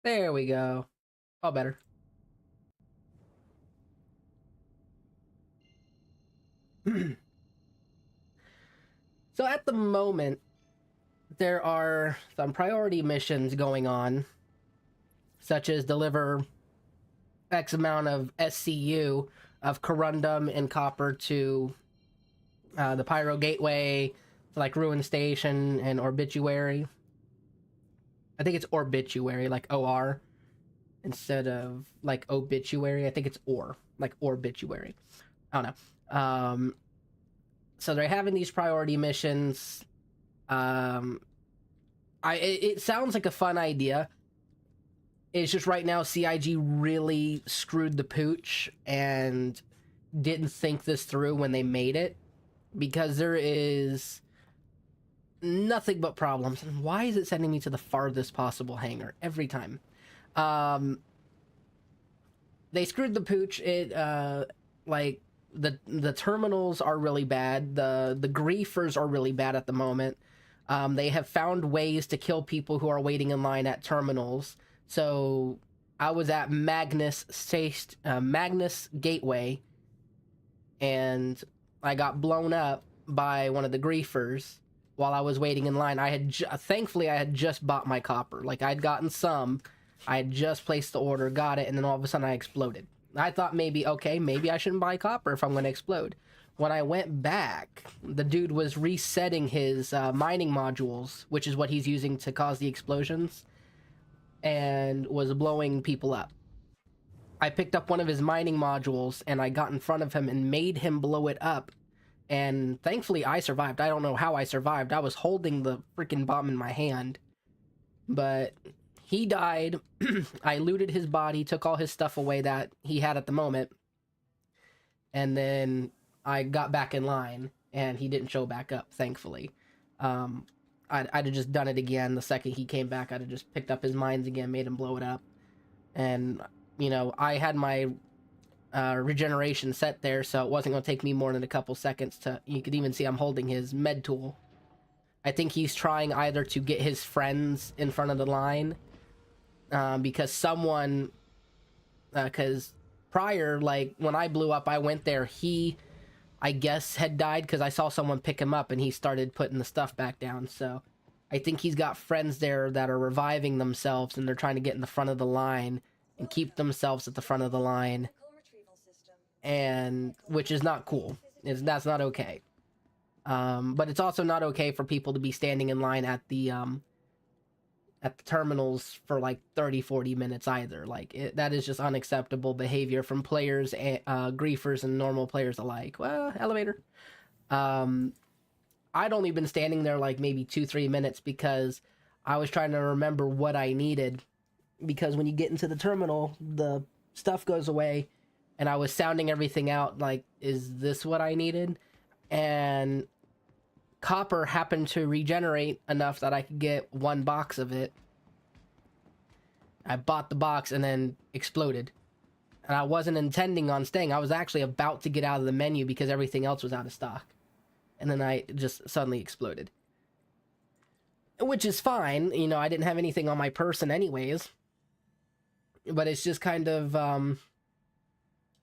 There we go. All better. So at the moment, there are some priority missions going on, such as deliver X amount of SCU of corundum and copper to the Pyro Gateway, like Ruin Station and Orbituary. I think it's Orbituary, like OR, instead of like Obituary. I think it's OR, like Orbituary. I don't know. So they're having these priority missions. It sounds like a fun idea. It's just right now CIG really screwed the pooch and didn't think this through when they made it, because there is nothing but problems. And why is it sending me to the farthest possible hangar every time? They screwed the pooch. It like the terminals are really bad. The griefers are really bad at the moment. They have found ways to kill people who are waiting in line at terminals. So I was at Magnus Gateway, and I got blown up by one of the griefers while I was waiting in line. Thankfully I had just bought my copper. Like, I'd gotten some. I had just placed the order, got it, and then all of a sudden I exploded. I thought maybe I shouldn't buy copper if I'm going to explode. When I went back, the dude was resetting his mining modules, which is what he's using to cause the explosions, and was blowing people up. I picked up one of his mining modules and I got in front of him and made him blow it up. And thankfully I survived. I don't know how I survived. I was holding the freaking bomb in my hand. But he died. I looted his body, took all his stuff away that he had at the moment. And then I got back in line and he didn't show back up, thankfully. I'd have just done it again. The second he came back, I'd have just picked up his mines again, made him blow it up. And, I had my regeneration set there, so it wasn't going to take me more than a couple seconds to... You could even see I'm holding his med tool. I think he's trying either to get his friends in front of the line, because someone... Because prior, like, when I blew up, I went there, he... I guess had died because I saw someone pick him up and he started putting the stuff back down. So I think he's got friends there that are reviving themselves and they're trying to get in the front of the line and keep themselves at the front of the line, and which is not cool. That's not okay. But it's also not okay for people to be standing in line at the terminals for like 30-40 minutes either. Like, that is just unacceptable behavior from players, griefers, and normal players alike. Well, elevator. I'd only been standing there like maybe 2-3 minutes because I was trying to remember what I needed, because when you get into the terminal the stuff goes away, and I was sounding everything out like, is this what I needed? And copper happened to regenerate enough that I could get one box of it. I bought the box and then exploded. And I wasn't intending on staying. I was actually about to get out of the menu because everything else was out of stock. And then I just suddenly exploded. Which is fine. I didn't have anything on my person anyways. But it's just kind of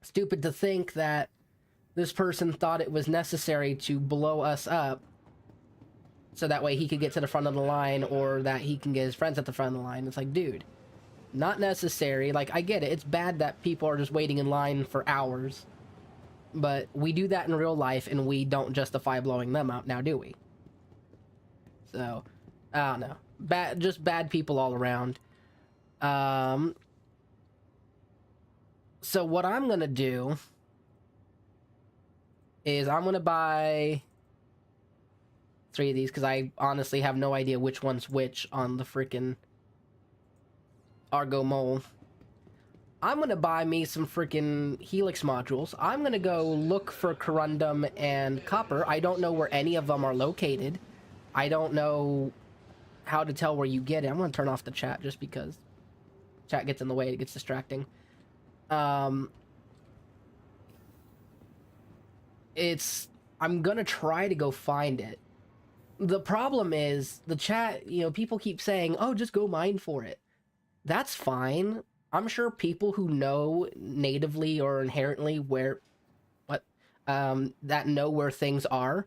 stupid to think that this person thought it was necessary to blow us up so that way he could get to the front of the line, or that he can get his friends at the front of the line. It's like, dude, not necessary. Like, I get it. It's bad that people are just waiting in line for hours. But we do that in real life, and we don't justify blowing them up now, do we? So, I don't know. Just bad people all around. So what I'm gonna do is I'm gonna buy 3 of these, because I honestly have no idea which one's which on the freaking Argo Mole. I'm gonna buy me some freaking Helix modules. I'm gonna go look for corundum and copper. I don't know where any of them are located. I don't know how to tell where you get it. I'm gonna turn off the chat just because chat gets in the way. It gets distracting. I'm gonna try to go find it. The problem is the chat, people keep saying, oh, just go mine for it. that's fine. I'm sure people who know natively or inherently where what that know where things are.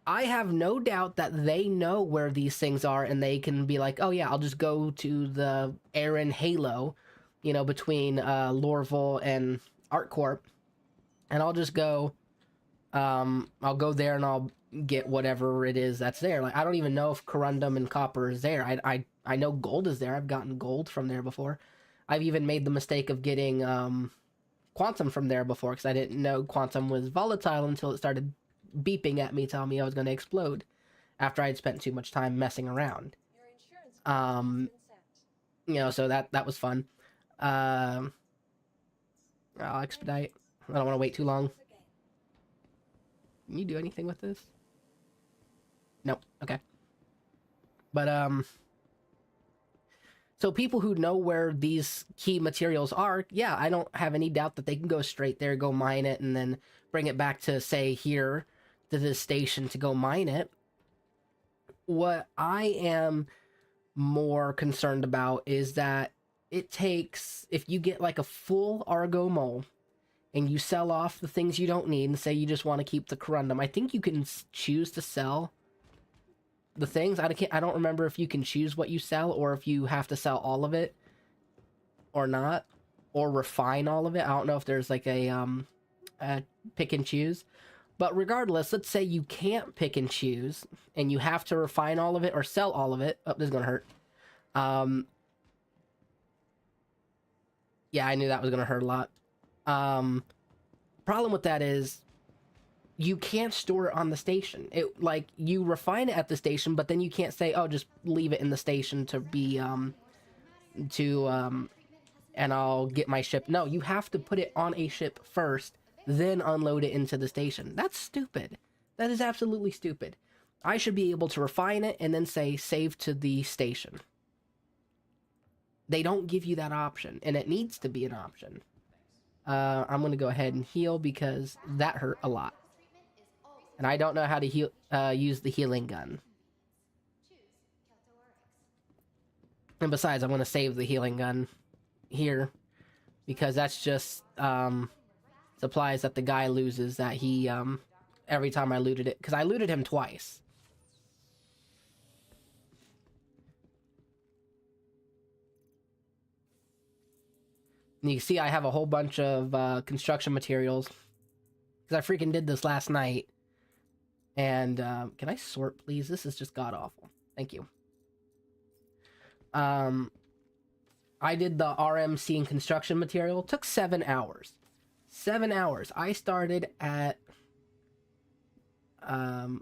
I have no doubt that they know where these things are and they can be like, oh yeah, I'll just go to the Aaron Halo, you know, between Lorville and ArtCorp, and I'll just go I'll go there and I'll get whatever it is that's there. Like I don't even know if corundum and copper is there. I know gold is there. I've gotten gold from there before. I've even made the mistake of getting quantum from there before because I didn't know quantum was volatile until it started beeping at me telling me I was going to explode after I'd spent too much time messing around. You know, so that was fun. I'll expedite. I don't want to wait too long. Can you do anything with this? Nope. Okay. But so people who know where these key materials are, yeah, I don't have any doubt that they can go straight there, go mine it, and then bring it back to, say, here to this station to go mine it. What I am more concerned about is that it takes, if you get like a full Argo mole and you sell off the things you don't need and say you just want to keep the corundum, I think you can choose to sell the things. I don't remember if you can choose what you sell or if you have to sell all of it or not, or refine all of it. I don't know if there's like a pick and choose. But regardless, let's say you can't pick and choose and you have to refine all of it or sell all of it. Oh, this is gonna hurt. Yeah, I knew that was gonna hurt a lot. Problem with that is you can't store it on the station. It, like, you refine it at the station, but then you can't say, oh, just leave it in the station to be and I'll get my ship. No, you have to put it on a ship first, then unload it into the station. That's stupid. That is absolutely stupid. I should be able to refine it and then say save to the station. They don't give you that option, and it needs to be an option. I'm going to go ahead and heal because that hurt a lot. And I don't know how to heal, use the healing gun. And besides, I'm going to save the healing gun here because that's just supplies that the guy loses that he every time I looted it, because I looted him twice. And you can see I have a whole bunch of construction materials because I freaking did this last night. And can I sort, please? This is just god awful. Thank you. I did the RMC and construction material. It took 7 hours. 7 hours. I started at oh,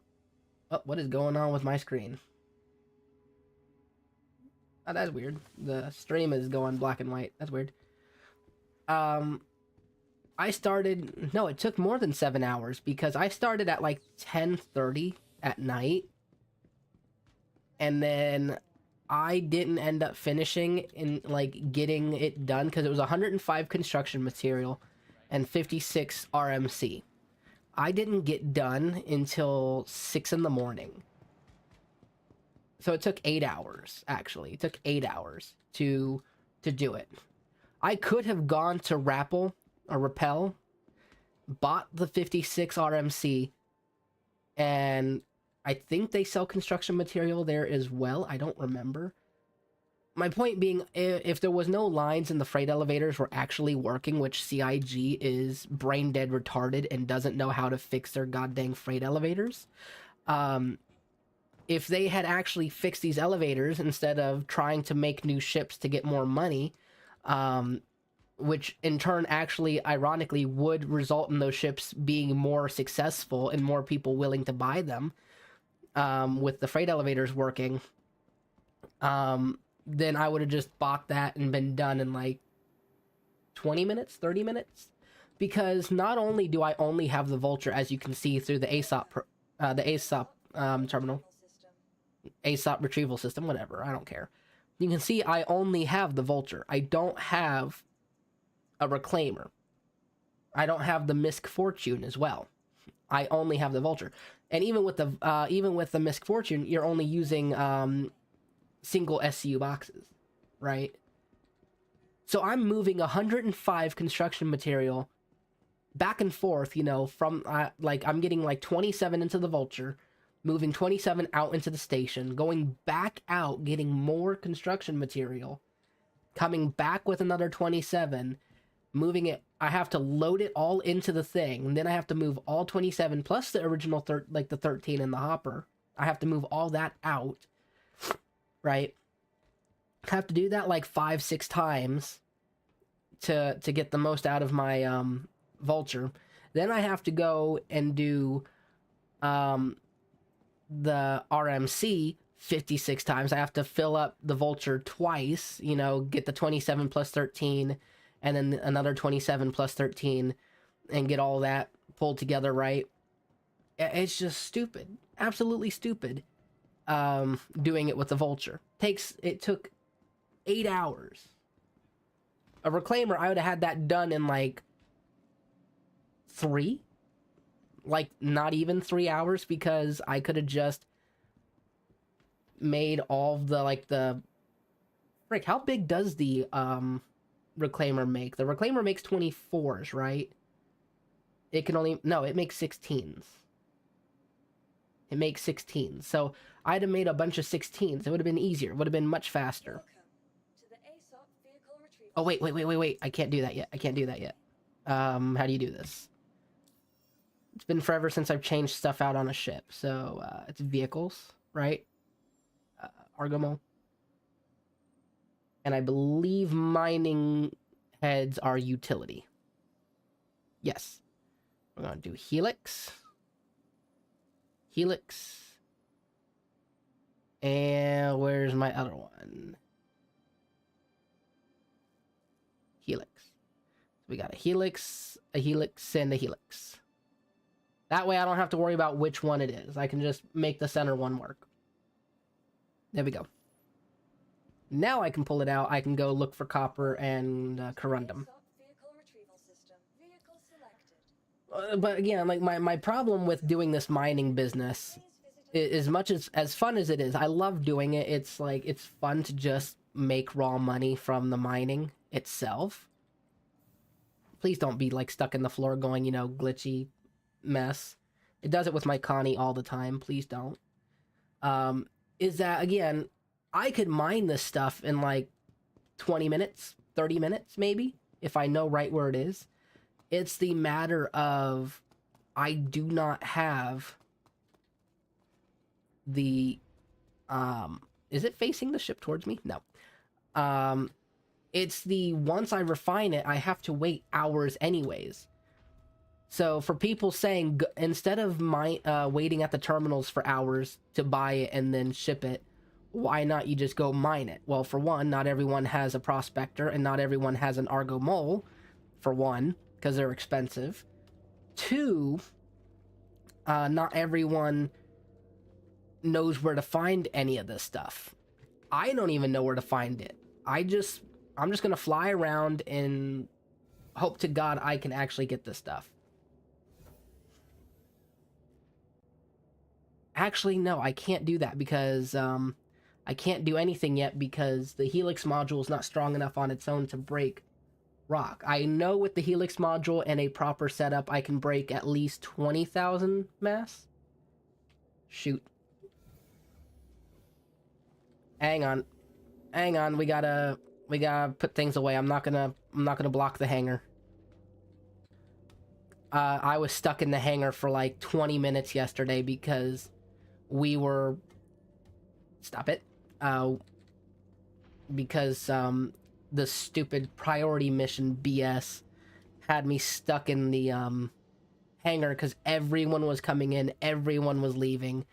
what is going on with my screen? Oh, that's weird. The stream is going black and white. That's weird. I started, no, it took more than 7 hours because I started at like 10:30 at night. And then I didn't end up finishing in like getting it done because it was 105 construction material and 56 RMC. I didn't get done until 6 in the morning. So it took 8 hours, actually. It took 8 hours to do it. I could have gone to Rappel or Rappel, bought the 56 RMC, and I think they sell construction material there as well. I don't remember. My point being, if there was no lines and the freight elevators were actually working, which CIG is brain dead retarded and doesn't know how to fix their goddamn freight elevators, if they had actually fixed these elevators instead of trying to make new ships to get more money, which in turn actually ironically would result in those ships being more successful and more people willing to buy them, with the freight elevators working, then I would have just bought that and been done in like 20 minutes, 30 minutes. Because not only do I only have the Vulture, as you can see through the ASOP, terminal, ASOP retrieval system, whatever, I don't care. You can see I only have the Vulture. I don't have a Reclaimer. I don't have the Misk Fortune as well. I only have the Vulture. And even with the Misk Fortune, you're only using single SCU boxes. right? So I'm moving 105 construction material back and forth, you know, from like I'm getting like 27 into the Vulture, moving 27 out into the station, going back out, getting more construction material, coming back with another 27, moving it. I have to load it all into the thing, and then I have to move all 27 plus the original like the 13 in the hopper. I have to move all that out, right? I have to do that like 5-6 times to get the most out of my Vulture. Then I have to go and do the RMC 56 times. I have to fill up the Vulture twice, you know, get the 27 plus 13 and then another 27 plus 13 and get all that pulled together, right? It's just stupid. Absolutely stupid. Doing it with the Vulture. It took 8 hours. A Reclaimer, I would have had that done in like 3, like not even 3 hours, because I could have just made all of the like the frick. How big does the Reclaimer make? The Reclaimer makes 24s, right? It can only it makes 16s. It makes 16s. So I'd have made a bunch of 16s. It would have been easier. It would have been much faster. Oh wait. I can't do that yet. How do you do this? It's been forever since I've changed stuff out on a ship. So it's vehicles, right? Argomo. And I believe mining heads are utility. Yes. We're going to do Helix. And where's my other one? Helix. We got a Helix, and a Helix. That way I don't have to worry about which one it is. I can just make the center one work. There we go. Now I can pull it out. I can go look for copper and corundum. But again, like my problem with doing this mining business, as much as fun as it is, I love doing it. It's like, it's fun to just make raw money from the mining itself. Please don't be like stuck in the floor going, you know, glitchy mess. It does it with my Connie all the time. Please don't. Is that, again, I could mine this stuff in like 20 minutes, 30 minutes maybe, if I know right where it is. It's the matter of I do not have the is it facing the ship towards me? No. It's the once I refine it, I have to wait hours anyways. So for people saying instead of waiting at the terminals for hours to buy it and then ship it, why not you just go mine it? Well, for one, not everyone has a prospector and not everyone has an Argo Mole, for one, because they're expensive. 2, not everyone knows where to find any of this stuff. I don't even know where to find it. I'm just gonna fly around and hope to God I can actually get this stuff. Actually, no, I can't do that because I can't do anything yet because the Helix module is not strong enough on its own to break rock. I know with the Helix module and a proper setup, I can break at least 20,000 mass. Shoot. Hang on. We gotta put things away. I'm not gonna block the hangar. I was stuck in the hangar for like 20 minutes yesterday because we were... Stop it. Because the stupid priority mission BS had me stuck in the hangar because everyone was coming in, everyone was leaving,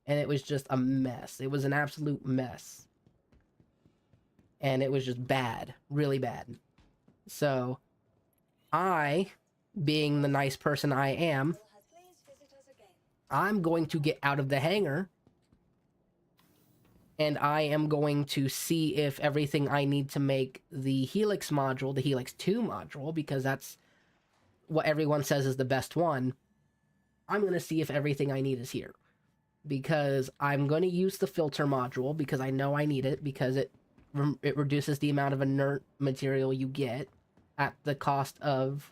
and it was just a mess. It was an absolute mess. And it was just bad, really bad. So, I, being the nice person I am, I'm going to get out of the hangar and I am going to see if everything I need to make the Helix module, the Helix 2 module, because that's what everyone says is the best one, I'm going to see if everything I need is here. Because I'm going to use the filter module, because I know I need it, because it it reduces the amount of inert material you get at the cost of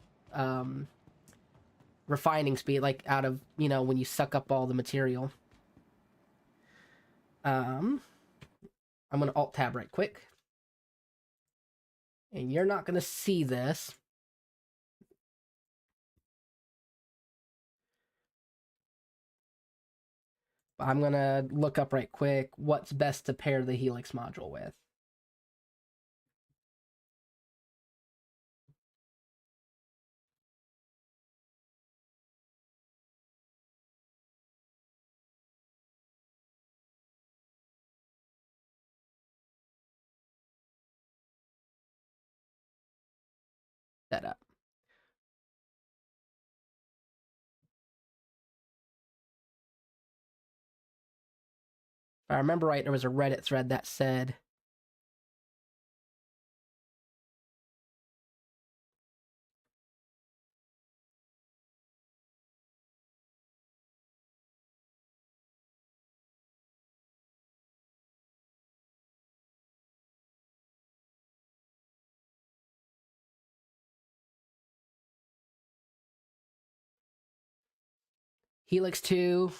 refining speed, like out of, you know, when you suck up all the material. I'm gonna alt tab right quick, and you're not gonna see this. I'm gonna look up right quick what's best to pair the Helix module with. That up. If I remember right, there was a Reddit thread that said Helix 2,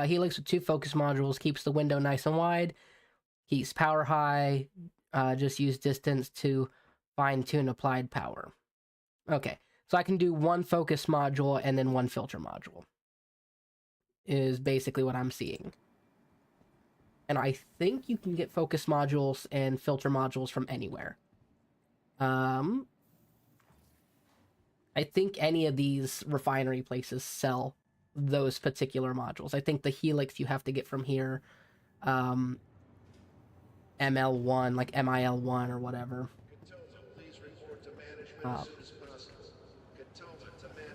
Helix with 2 focus modules keeps the window nice and wide, keeps power high, just use distance to fine tune applied power. Okay, so I can do 1 focus module and then 1 filter module, is basically what I'm seeing. And I think you can get focus modules and filter modules from anywhere. I think any of these refinery places sell those particular modules. I think the Helix you have to get from here, ML1, like MIL1 or whatever.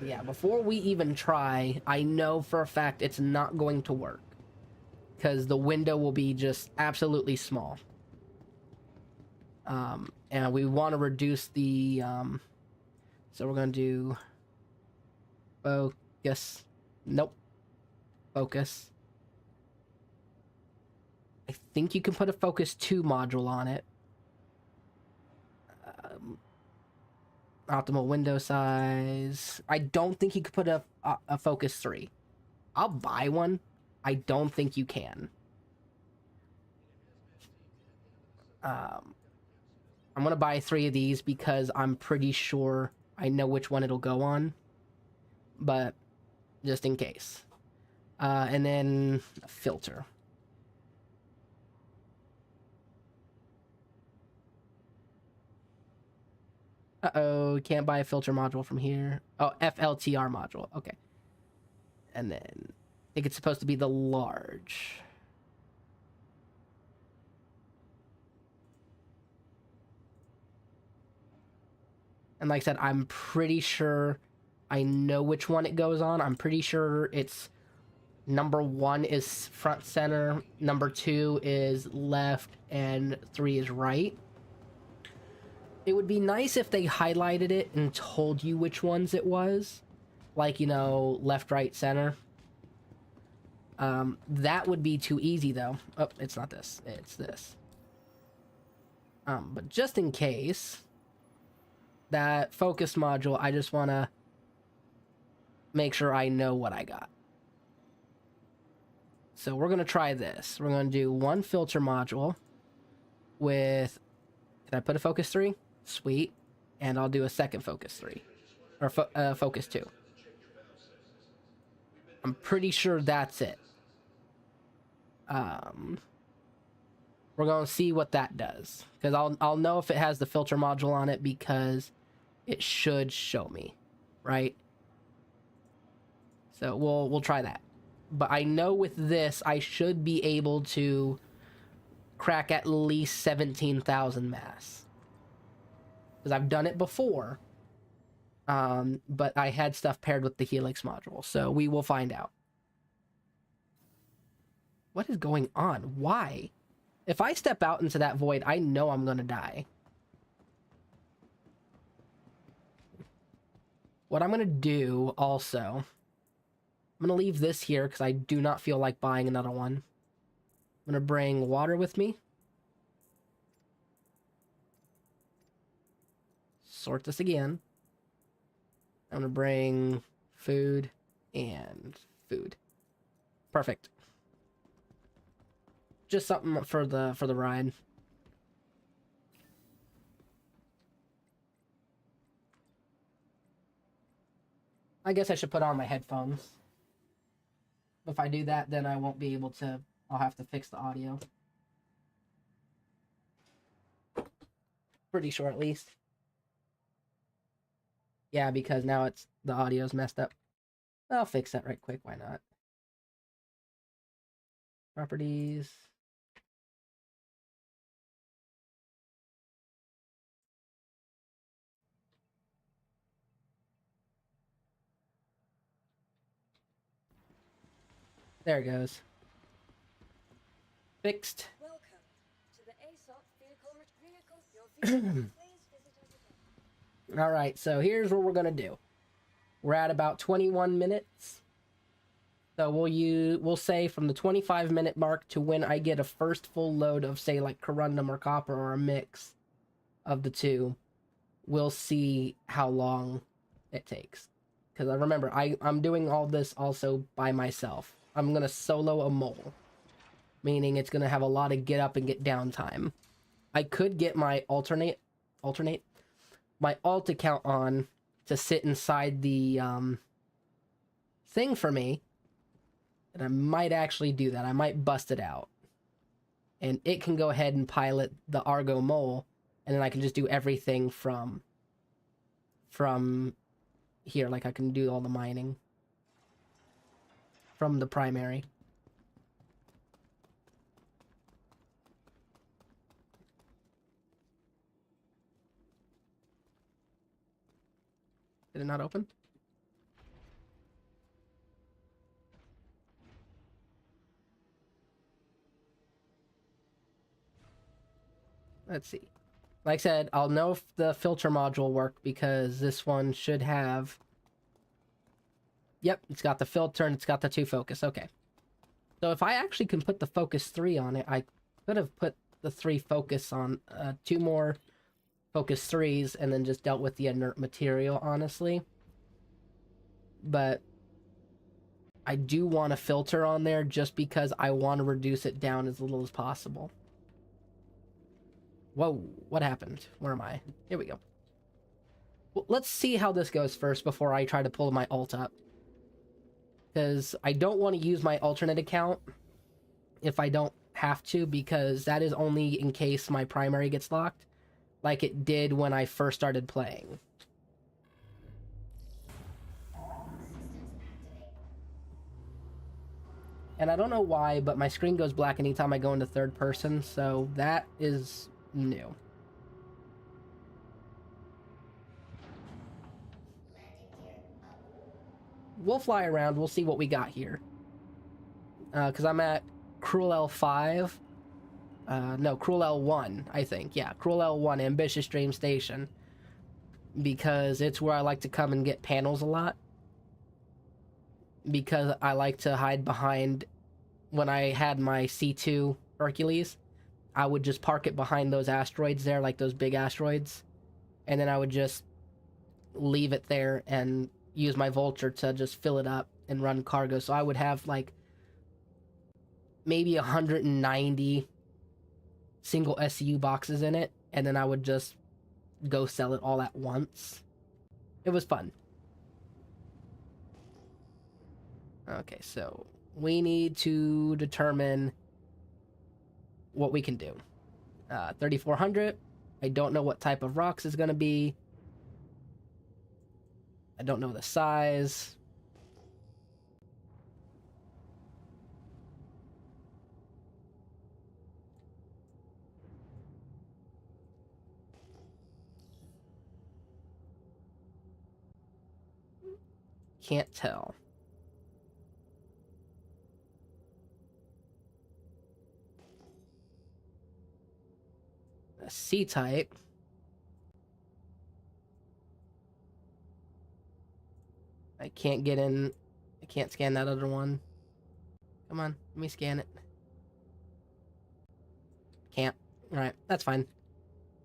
Yeah, before we even try, I know for a fact it's not going to work, because the window will be just absolutely small. And we want to reduce the, so we're going to do focus. Nope. Focus. I think you can put a focus 2 module on it. Optimal window size. I don't think you could put a focus 3. I'll buy one. I don't think you can. I'm gonna buy 3 of these because I'm pretty sure I know which one it'll go on, but just in case. And then a filter. Uh-oh, can't buy a filter module from here. Oh, FLTR module. Okay. And then I think it's supposed to be the large. And like I said, I'm pretty sure I know which one it goes on. I'm pretty sure it's number 1 is front center, number 2 is left, and 3 is right. It would be nice if they highlighted it and told you which ones it was. Like, you know, left, right, center. That would be too easy, though. Oh, it's not this. It's this. But just in case, that focus module, I just want to make sure I know what I got. So we're going to try this. We're going to do 1 filter module with... Can I put a focus 3? Sweet. And I'll do a second focus 3. Or focus 2. I'm pretty sure that's it. We're going to see what that does. Because I'll know if it has the filter module on it because it should show me. Right? So we'll try that. But I know with this, I should be able to crack at least 17,000 mass. Because I've done it before. But I had stuff paired with the Helix module. So we will find out. What is going on? Why? If I step out into that void, I know I'm going to die. What I'm going to do also... I'm going to leave this here because I do not feel like buying another one. I'm going to bring water with me. sort this again. I'm gonna bring food and food. Perfect. Just something for the ride. I guess I should put on my headphones. If I do that, then I won't be able to. I'll have to fix the audio. Pretty sure, at least. Yeah, because now the audio's messed up. I'll fix that right quick. Why not? Properties. There it goes. Fixed. Welcome to the ASOP vehicle. All right, so here's what we're gonna do. We're at about 21 minutes. So we'll say from the 25-minute mark to when I get a first full load of, say, like corundum or copper or a mix of the two, we'll see how long it takes. Because I remember, I'm doing all this also by myself. I'm gonna solo a mole, meaning it's gonna have a lot of get up and get down time. I could get my my alt account on to sit inside the thing for me, and I might actually do that. I might bust it out, and it can go ahead and pilot the Argo mole, and then I can just do everything from here. Like I can do all the mining from the primary. Did it not open? Let's see. Like I said, I'll know if the filter module will work because this one should have... Yep, it's got the filter and it's got the 2 focus. Okay. So if I actually can put the focus 3 on it, I could have put the 3 focus on 2 more focus 3s and then just dealt with the inert material, honestly. But I do want a filter on there just because I want to reduce it down as little as possible. Whoa, what happened? Where am I? Here we go. Well, let's see how this goes first before I try to pull my alt up. Because I don't want to use my alternate account if I don't have to, because that is only in case my primary gets locked, like it did when I first started playing. And I don't know why, but my screen goes black anytime I go into third person, so that is new. We'll fly around, we'll see what we got here. Because I'm at Cruel L5. No, Cruel L1, I think. Yeah, Cruel L1, Ambitious Dream Station. Because it's where I like to come and get panels a lot. Because I like to hide behind... When I had my C2 Hercules, I would just park it behind those asteroids there, like those big asteroids. And then I would just leave it there and use my Vulture to just fill it up and run cargo. So I would have like maybe 190 single SCU boxes in it, and then I would just go sell it all at once. It was fun. Okay, so we need to determine what we can do. 3,400. I don't know what type of rocks is going to be. I don't know the size. Can't tell. A C-type. I can't get in. I can't scan that other one. Come on, let me scan it. Can't. Alright, that's fine.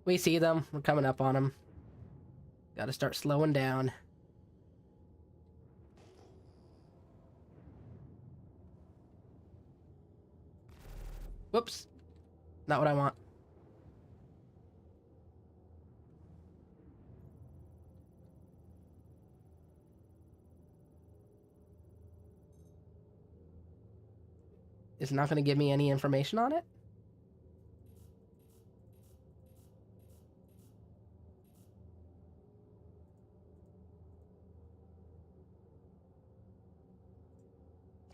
We see them. We're coming up on them. Gotta start slowing down. Whoops. Not what I want. It's not going to give me any information on it?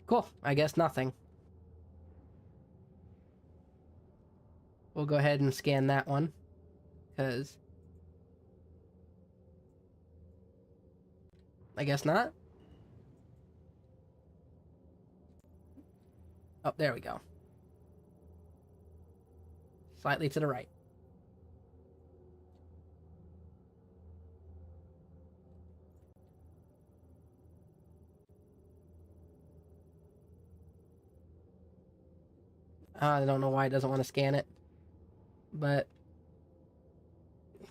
Cool. I guess nothing. We'll go ahead and scan that one. Because... I guess not. Oh, there we go. Slightly to the right. I don't know why it doesn't want to scan it. But...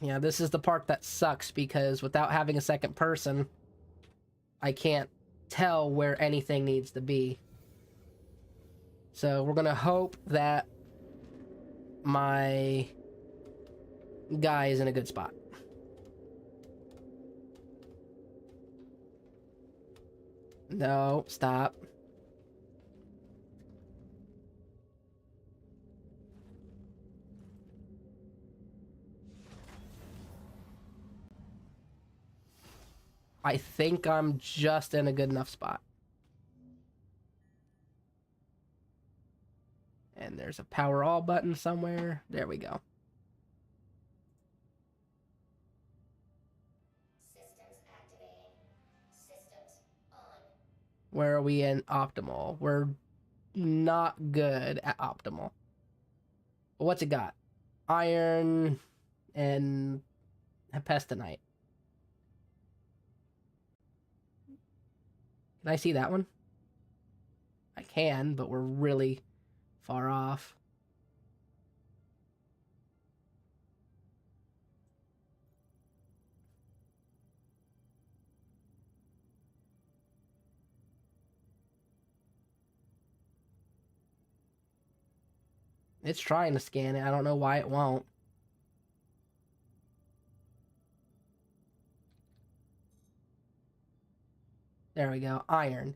yeah, this is the part that sucks, because without having a second person, I can't tell where anything needs to be. So we're gonna hope that my guy is in a good spot. No, stop. I think I'm just in a good enough spot. And there's a power all button somewhere. There we go. Systems activating. Systems on. Where are we in optimal? We're not good at optimal. What's it got? Iron and pestonite. Can I see that one? I can, but we're really far off. It's trying to scan it. I don't know why it won't. There we go. Iron.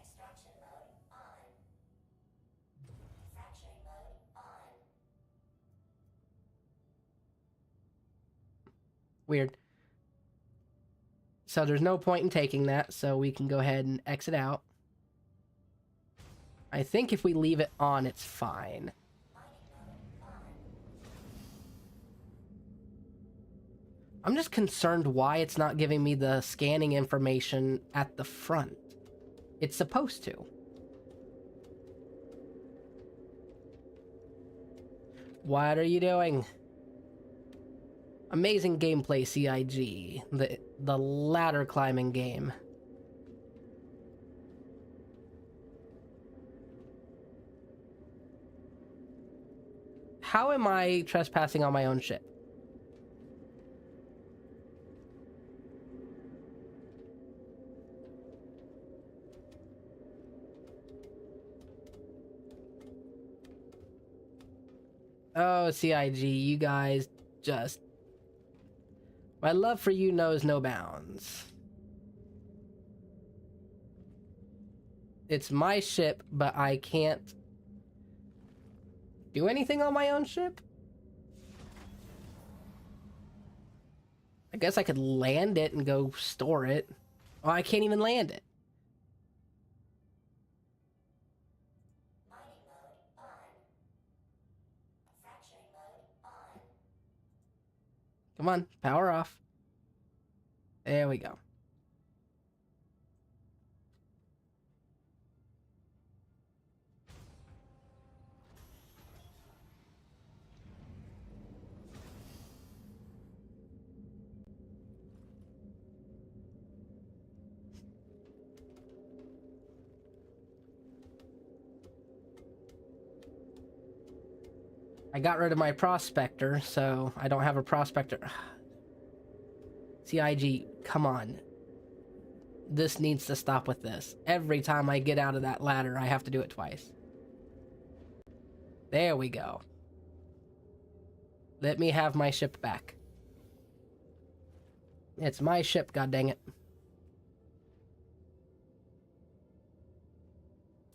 Extraction mode on. Manufacturing mode on. Weird. So there's no point in taking that, so we can go ahead and exit out. I think if we leave it on, it's fine. I'm just concerned why it's not giving me the scanning information at the front. It's supposed to. What are you doing? Amazing gameplay, CIG. The ladder climbing game. How am I trespassing on my own ship? Oh, CIG, you guys just... my love for you knows no bounds. It's my ship, but I can't do anything on my own ship? I guess I could land it and go store it. Oh, I can't even land it. Mining mode on. Manufacturing mode on. Come on, power off. There we go. I got rid of my prospector, so I don't have a prospector. CIG, come on. This needs to stop with this. Every time I get out of that ladder, I have to do it twice. There we go. Let me have my ship back. It's my ship, god dang it.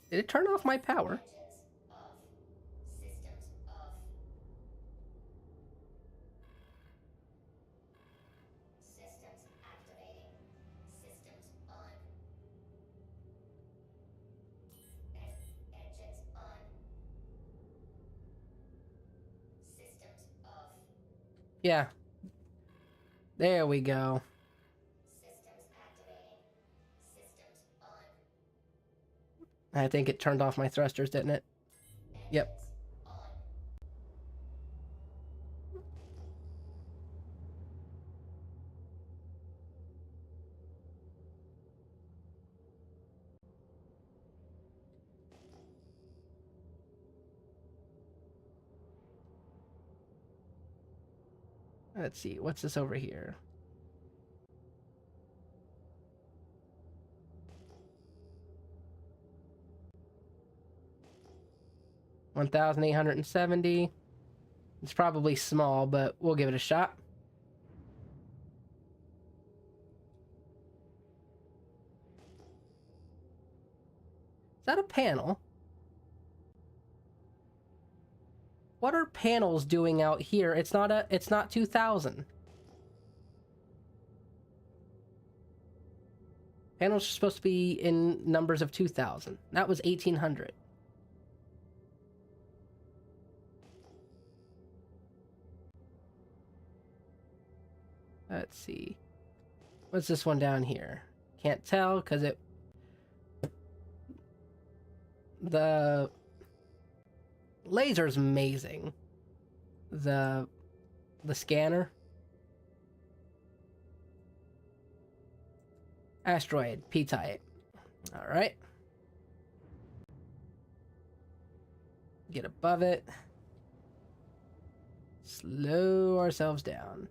Did it turn off my power? Engines off. Systems off. Systems activating. Systems on. Engines on. Systems off. Yeah. There we go. Systems activating. Systems on. I think it turned off my thrusters, didn't it? Yep. Engines on. Let's see. What's this over here? $1,870. It's probably small, but we'll give it a shot. Is that a panel? What are panels doing out here? It's not 2000. Panels are supposed to be in numbers of 2000. That was 1800. Let's see. What's this one down here? Can't tell because the laser's amazing. The scanner. Asteroid, P-type. All right. Get above it. Slow ourselves down.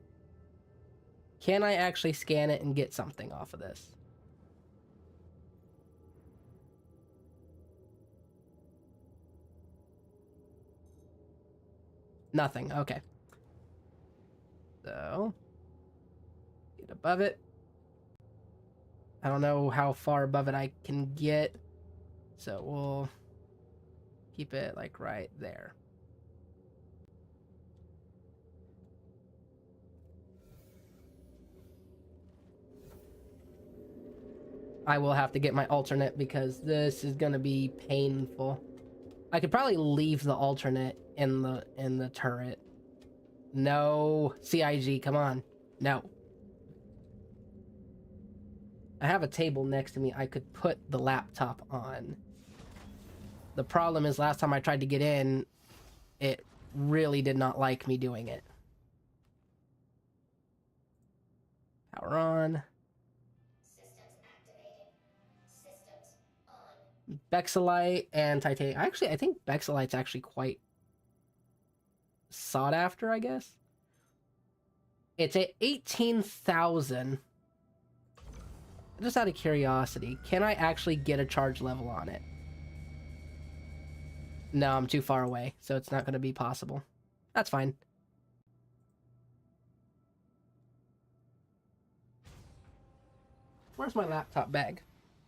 Can I actually scan it and get something off of this? Nothing. Okay. So, get above it. I don't know how far above it I can get, so we'll keep it like right there. I will have to get my alternate because this is gonna be painful. I could probably leave the alternate in the turret. No, CIG, come on. No. I have a table next to me I could put the laptop on. The problem is last time I tried to get in, it really did not like me doing it. Power on. Systems activating. Systems on. Bexelite and titanium. Actually, I think Bexelite's actually quite sought after, I guess. It's at 18,000. Just out of curiosity, can I actually get a charge level on it? No, I'm too far away, so it's not going to be possible. That's fine. Where's my laptop bag?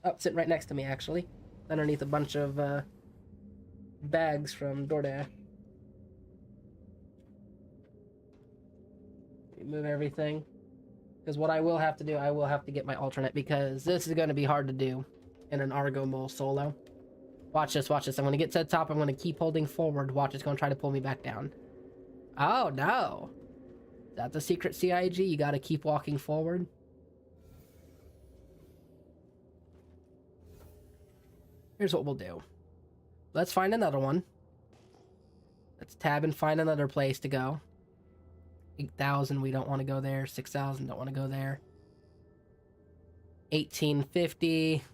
Oh, it's sitting right next to me, actually. Underneath a bunch of bags from DoorDash. Move everything. Because what I will have to do, I will have to get my alternate because this is going to be hard to do in an Argo Mole solo. Watch this, watch this. I'm going to get to the top. I'm going to keep holding forward. Watch, it's going to try to pull me back down. Oh, no. Is that the secret CIG? You got to keep walking forward. Here's what we'll do. Let's find another one. Let's tab and find another place to go. 8,000, we don't want to go there. 6,000, don't want to go there. 1850.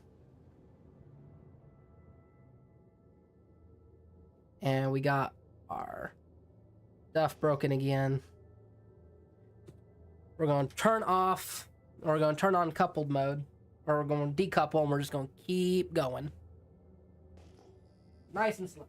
And we got our Stuff broken again. We're going to turn off, or we're going to turn on coupled mode, or we're going to decouple, and we're just going to keep going. Nice and slow.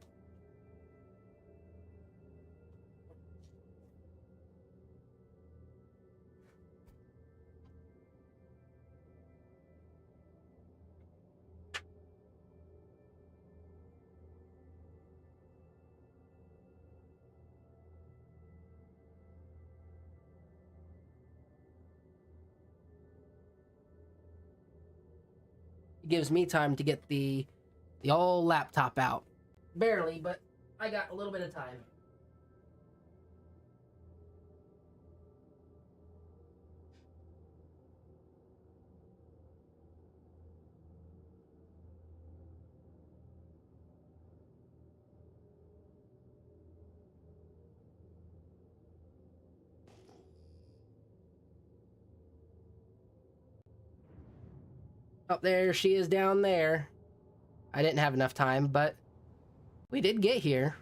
It gives me time to get the old laptop out. Barely, but I got a little bit of time. Oh, there she is down there. I didn't have enough time, but we did get here.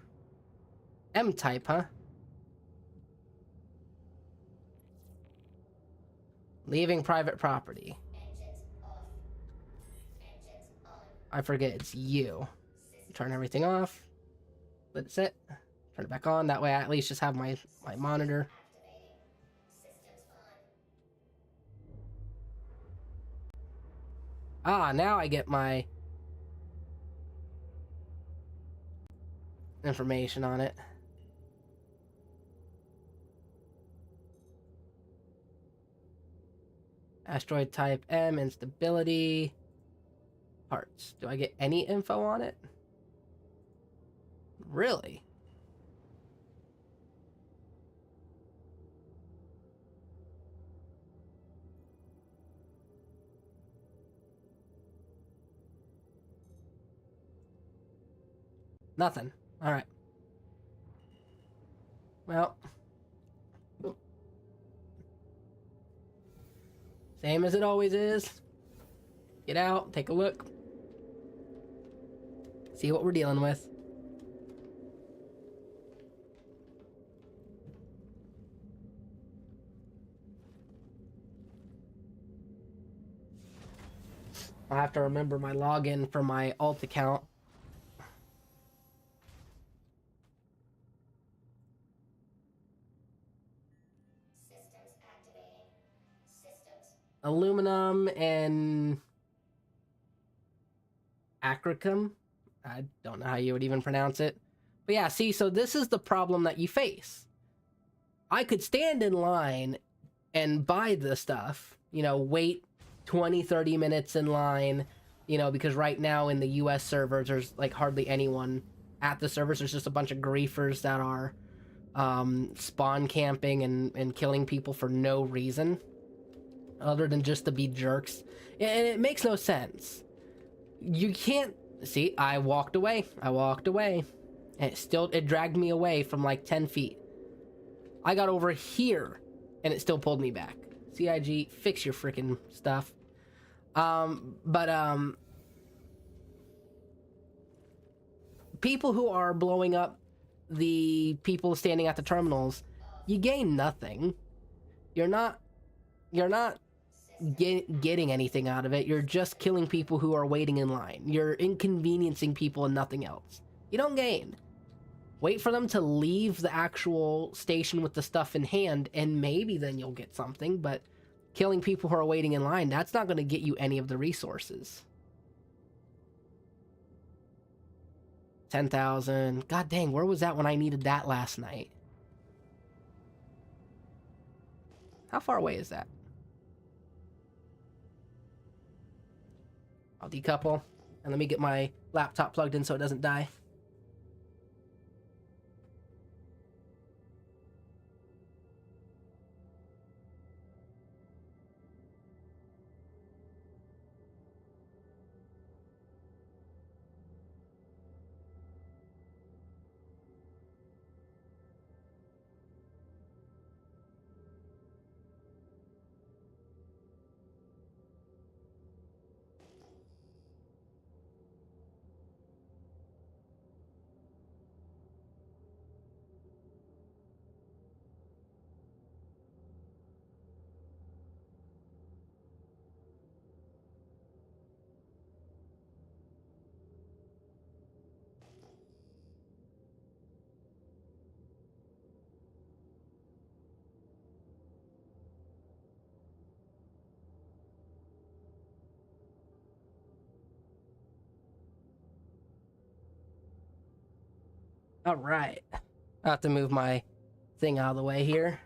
M-type, huh? Leaving private property. Engines off. Engines on. I forget it's you. Turn everything off. Let it sit. Turn it back on. That way I at least just have my monitor. Activating. Systems on. Ah, now I get my information on it. Asteroid type M, instability. Parts. Do I get any info on it? Really? Nothing. All right. Well, same as it always is. Get out, take a look. See what we're dealing with. I'll have to remember my login for my alt account. Systems activating. Systems. Aluminum and acrocum. I don't know how you would even pronounce it. But yeah, see, so this is the problem that you face. I could stand in line and buy the stuff, you know, wait 20, 30 minutes in line, you know, because right now in the US servers, there's like hardly anyone at the servers. There's just a bunch of griefers that are spawn camping and killing people for no reason other than just to be jerks. And it makes no sense. You can't see, I walked away. And it dragged me away from like 10 feet. I got over here and it still pulled me back. CIG, fix your freaking stuff. People who are blowing up the people standing at the terminals, you gain nothing. You're not getting anything out of it. You're just killing people who are waiting in line. You're inconveniencing people and nothing else. You don't gain. Wait for them to leave the actual station with the stuff in hand, and maybe then you'll get something, but killing people who are waiting in line, that's not going to get you any of the resources. 10,000. God dang, where was that when I needed that last night? How far away is that? I'll decouple, and let me get my laptop plugged in so it doesn't die. All right. I have to move my thing out of the way here.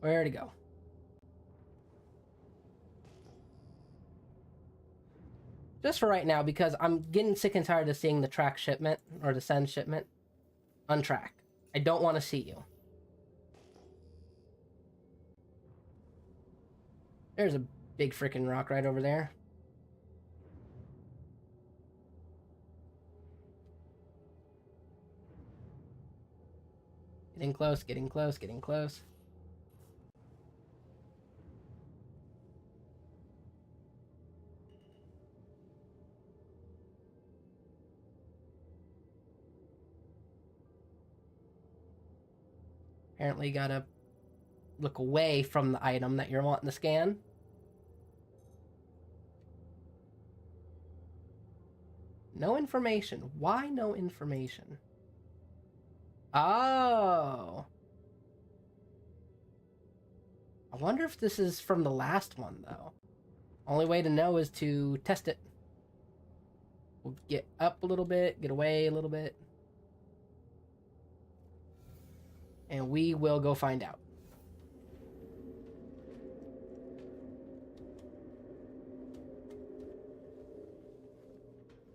Where to go? Just for right now, because I'm getting sick and tired of seeing the track shipment or the send shipment on track. I don't want to see you. There's a big freaking rock right over there. Getting close, getting close, getting close. Apparently, you gotta look away from the item that you're wanting to scan. No information. Why no information? Oh. I wonder if this is from the last one, though. Only way to know is to test it. We'll get up a little bit, get away a little bit. And we will go find out.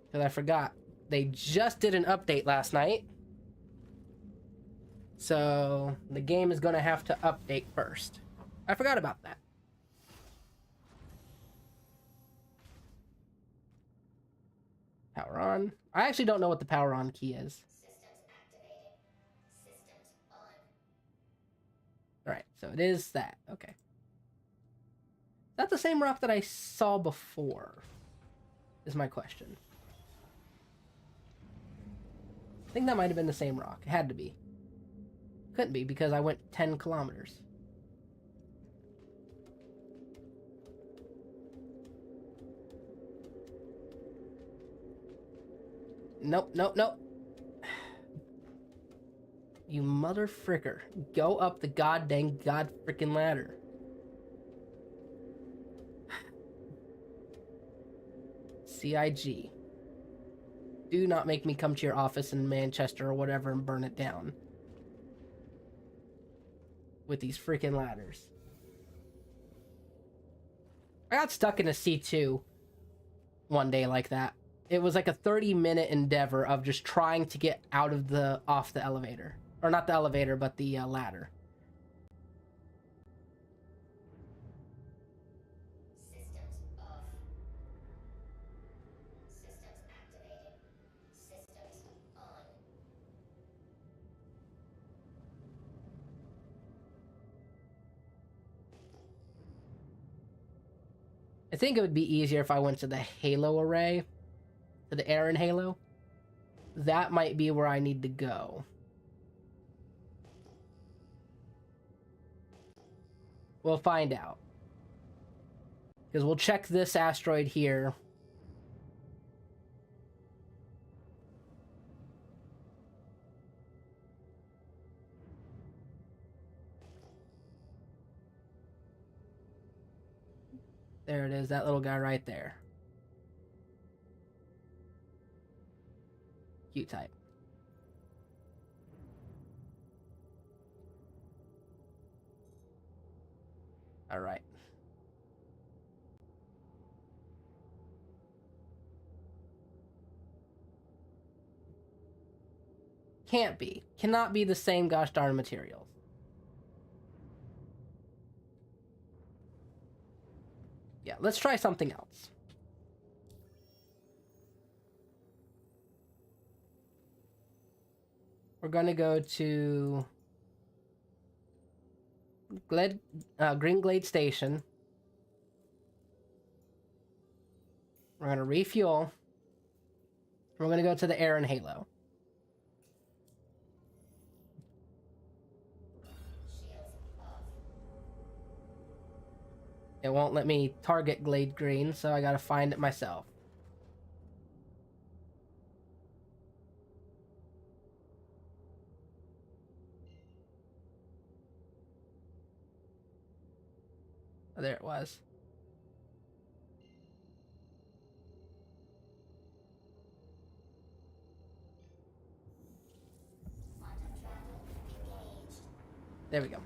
Because I forgot. They just did an update last night. So the game is going to have to update first. I forgot about that. Power on. I actually don't know what the power on key is. Systems activating. Systems on. Alright, so it is that. Okay. Is that the same rock that I saw before? Is my question. I think that might have been the same rock. It had to be. Couldn't be because I went 10 kilometers. Nope, nope, nope. You mother fricker. Go up the goddamn god freaking ladder. CIG. Do not make me come to your office in Manchester or whatever and burn it down. With these freaking ladders. I got stuck in a C2 one day like that. It was like a 30-minute endeavor of just trying to get out of off the elevator. Or not the elevator, but the ladder. Systems off. Systems activating. Systems on. I think it would be easier if I went to the Halo array. To the Aaron Halo. That might be where I need to go. We'll find out. Because we'll check this asteroid here. There it is, that little guy right there. Q-type. Alright. Can't be. Cannot be the same gosh darn materials. Yeah, let's try something else. We're gonna go to Green Glade Station. We're gonna refuel. We're gonna go to the Aaron Halo. Shields off. It won't let me target Glade Green, so I gotta find it myself. Oh, there it was. Quantum travel engaged. There we go.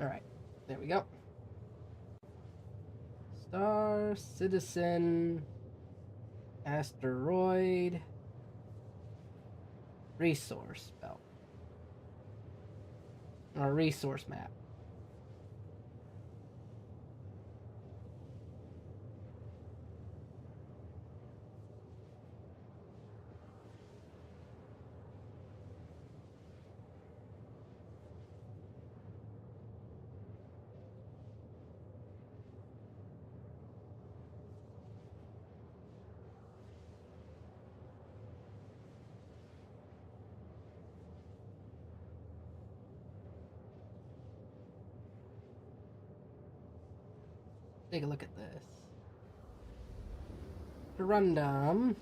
All right, there we go. Star Citizen Asteroid Resource Belt or Resource Map. Take a look at this. Corundum.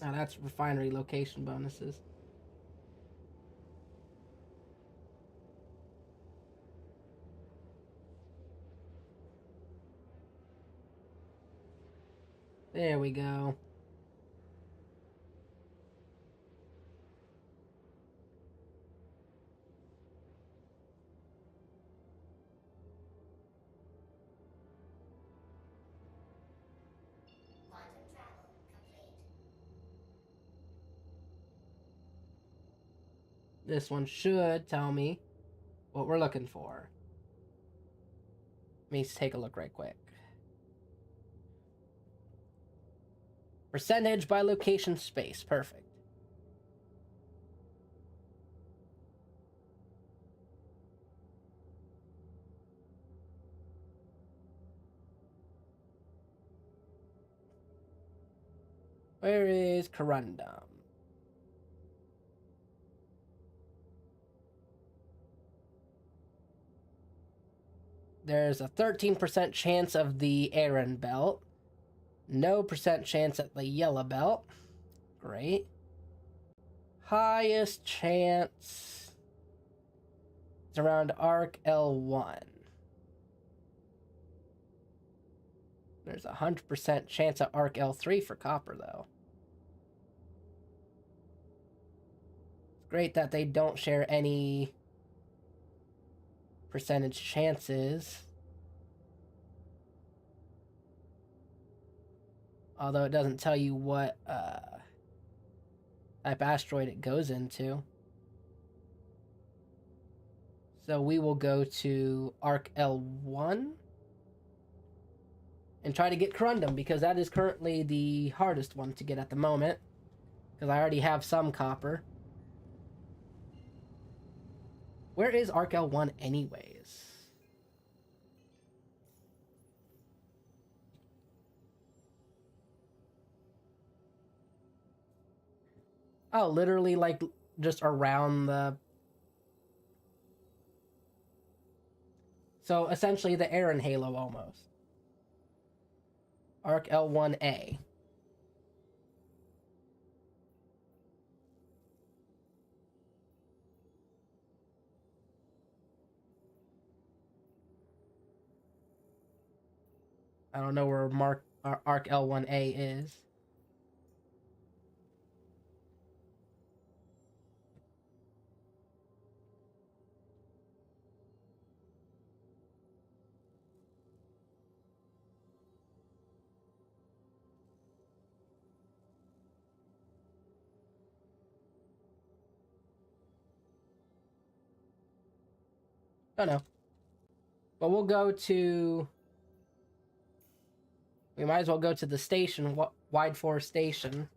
Now that's refinery location bonuses. There we go. Quantum travel complete. This one should tell me what we're looking for. Let me take a look right quick. Percentage by location space. Perfect. Where is Corundum? There's a 13% chance of the Aaron belt. No percent chance at the yellow belt. Great. Highest chance is around Arc L1. There's a 100% chance at Arc L3 for copper, though. It's great that they don't share any percentage chances. Although it doesn't tell you what type asteroid it goes into. So we will go to Arc L1 and try to get Corundum, because that is currently the hardest one to get at the moment, because I already have some copper. Where is Arc L1 anyways? Oh, literally like just around the... So essentially the Aaron Halo almost. Arc L1A. I don't know where Arc L1A is. Oh no. But we'll go to... We might as well go to the station, Wide Forest Station.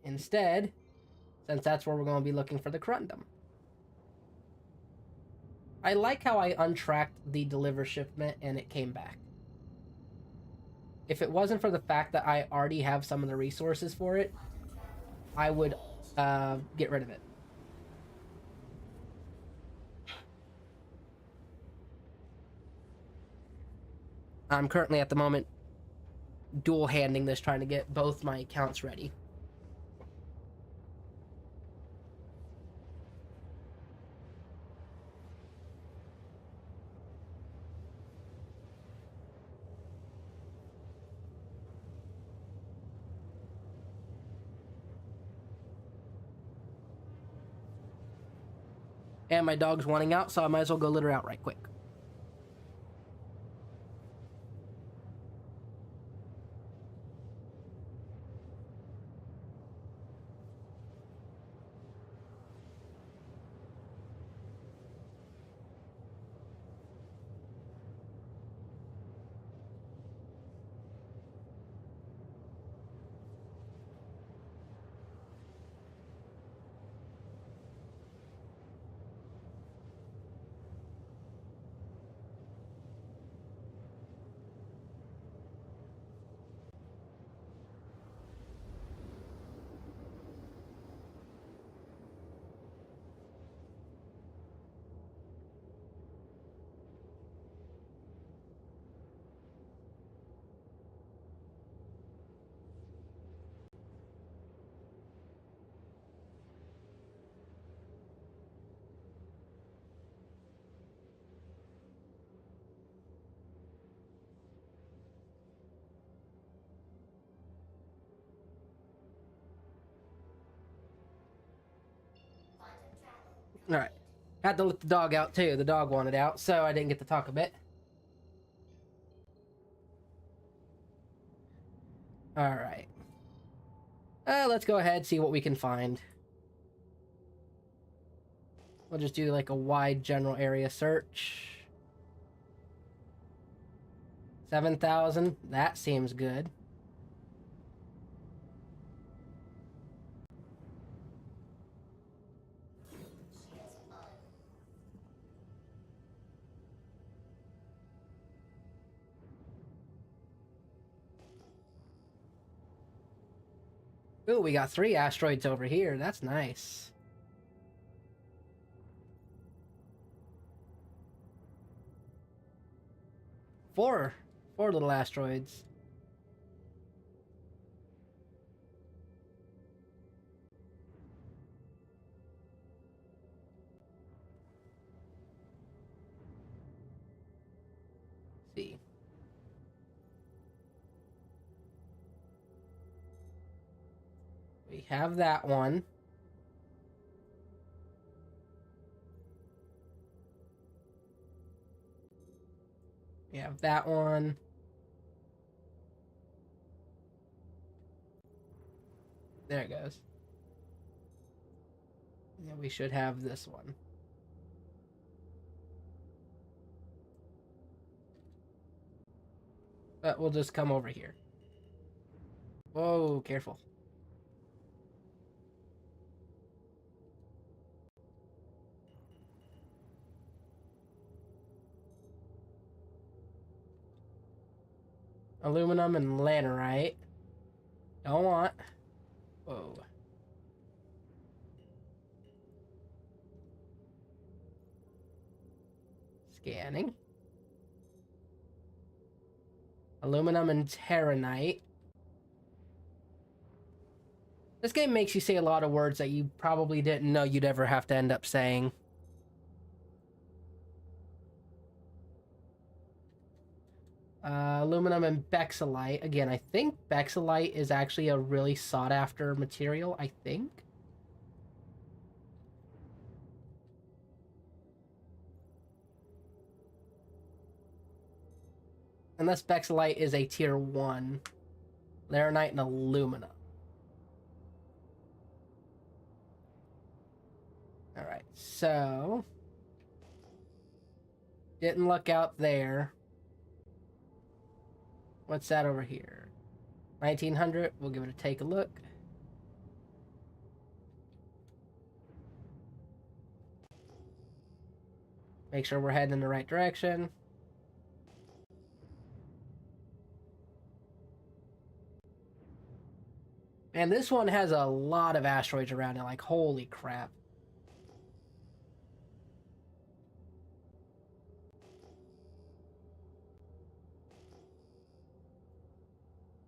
Instead, since that's where we're going to be looking for the Corundum. I like how I untracked the deliver shipment and it came back. If it wasn't for the fact that I already have some of the resources for it, I would get rid of it. I'm currently at the moment dual handing this, trying to get both my accounts ready. And my dog's wanting out, so I might as well go let her out right quick. All right. Had to let the dog out too. The dog wanted out, so I didn't get to talk a bit. All right. Let's go ahead, see what we can find. We'll just do like a wide general area search. 7,000. That seems good. Ooh, we got 3 asteroids over here. That's nice. Four little asteroids. Let's see. We have that one. We have that one. There it goes. And we should have this one. But we'll just come over here. Whoa, careful. Aluminum and lannerite. Don't want. Whoa. Scanning. Aluminum and terranite. This game makes you say a lot of words that you probably didn't know you'd ever have to end up saying. Aluminum and bexalite. Again, I think bexalite is actually a really sought-after material, I think. Unless bexalite is a tier 1. Laranite and aluminum. All right, so didn't look out there. What's that over here? 1900. We'll give it a take a look. Make sure we're heading in the right direction. And this one has a lot of asteroids around it. Like, holy crap.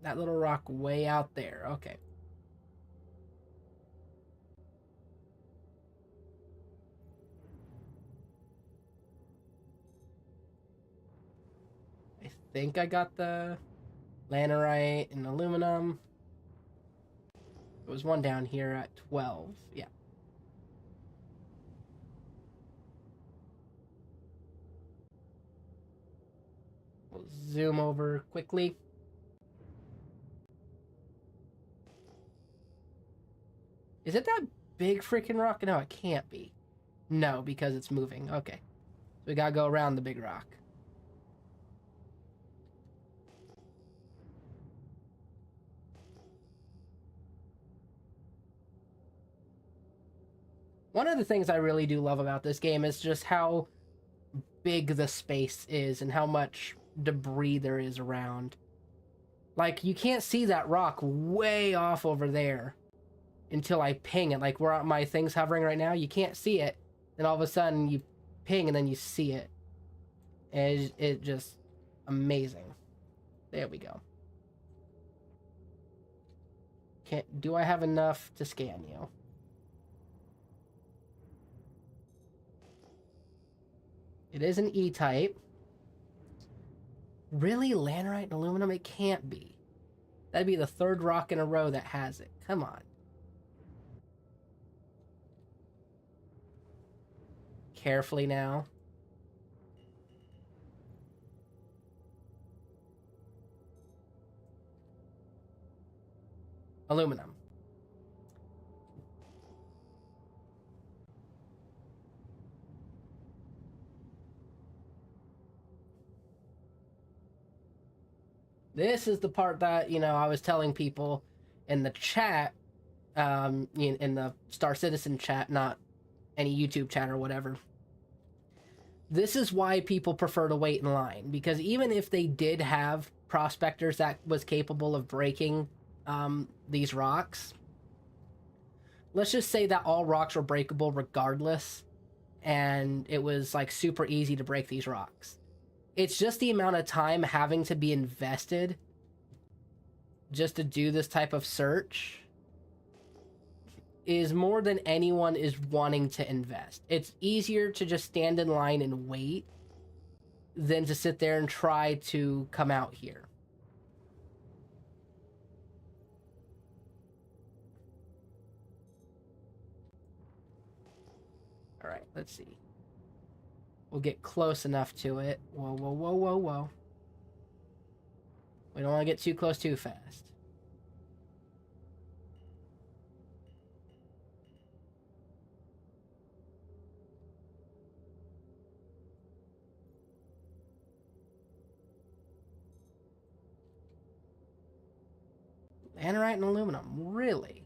That little rock way out there. Okay. I think I got the lannerite and aluminum. There was one down here at 12. Yeah. We'll zoom over quickly. Is it that big freaking rock? No, it can't be. No, because it's moving. Okay. So we gotta go around the big rock. One of the things I really do love about this game is just how big the space is and how much debris there is around. Like, you can't see that rock way off over there until I ping it. Like, where my thing's hovering right now, you can't see it. Then all of a sudden, you ping and then you see it. And it just amazing. There we go. Do I have enough to scan you? It is an E-type. Really? Lannerite and aluminum? It can't be. That'd be the third rock in a row that has it. Come on. Carefully now. Aluminum. This is the part that, I was telling people in the chat, in the Star Citizen chat, not any YouTube chat or whatever. This is why people prefer to wait in line, because even if they did have prospectors that was capable of breaking these rocks, let's just say that all rocks were breakable regardless, and it was like super easy to break these rocks. It's just the amount of time having to be invested just to do this type of search is more than anyone is wanting to invest. It's easier to just stand in line and wait than to sit there and try to come out here. All right, let's see. We'll get close enough to it. Whoa, whoa, whoa, whoa, whoa. We don't want to get too close too fast. Anarite and aluminum, really?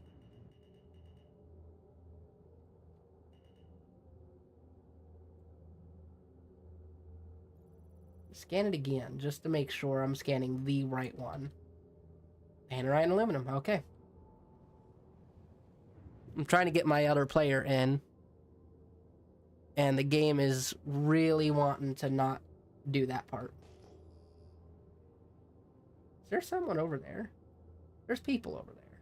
Scan it again, just to make sure I'm scanning the right one. Anarite and aluminum, okay. I'm trying to get my other player in, and the game is really wanting to not do that part. Is there someone over there? There's people over there.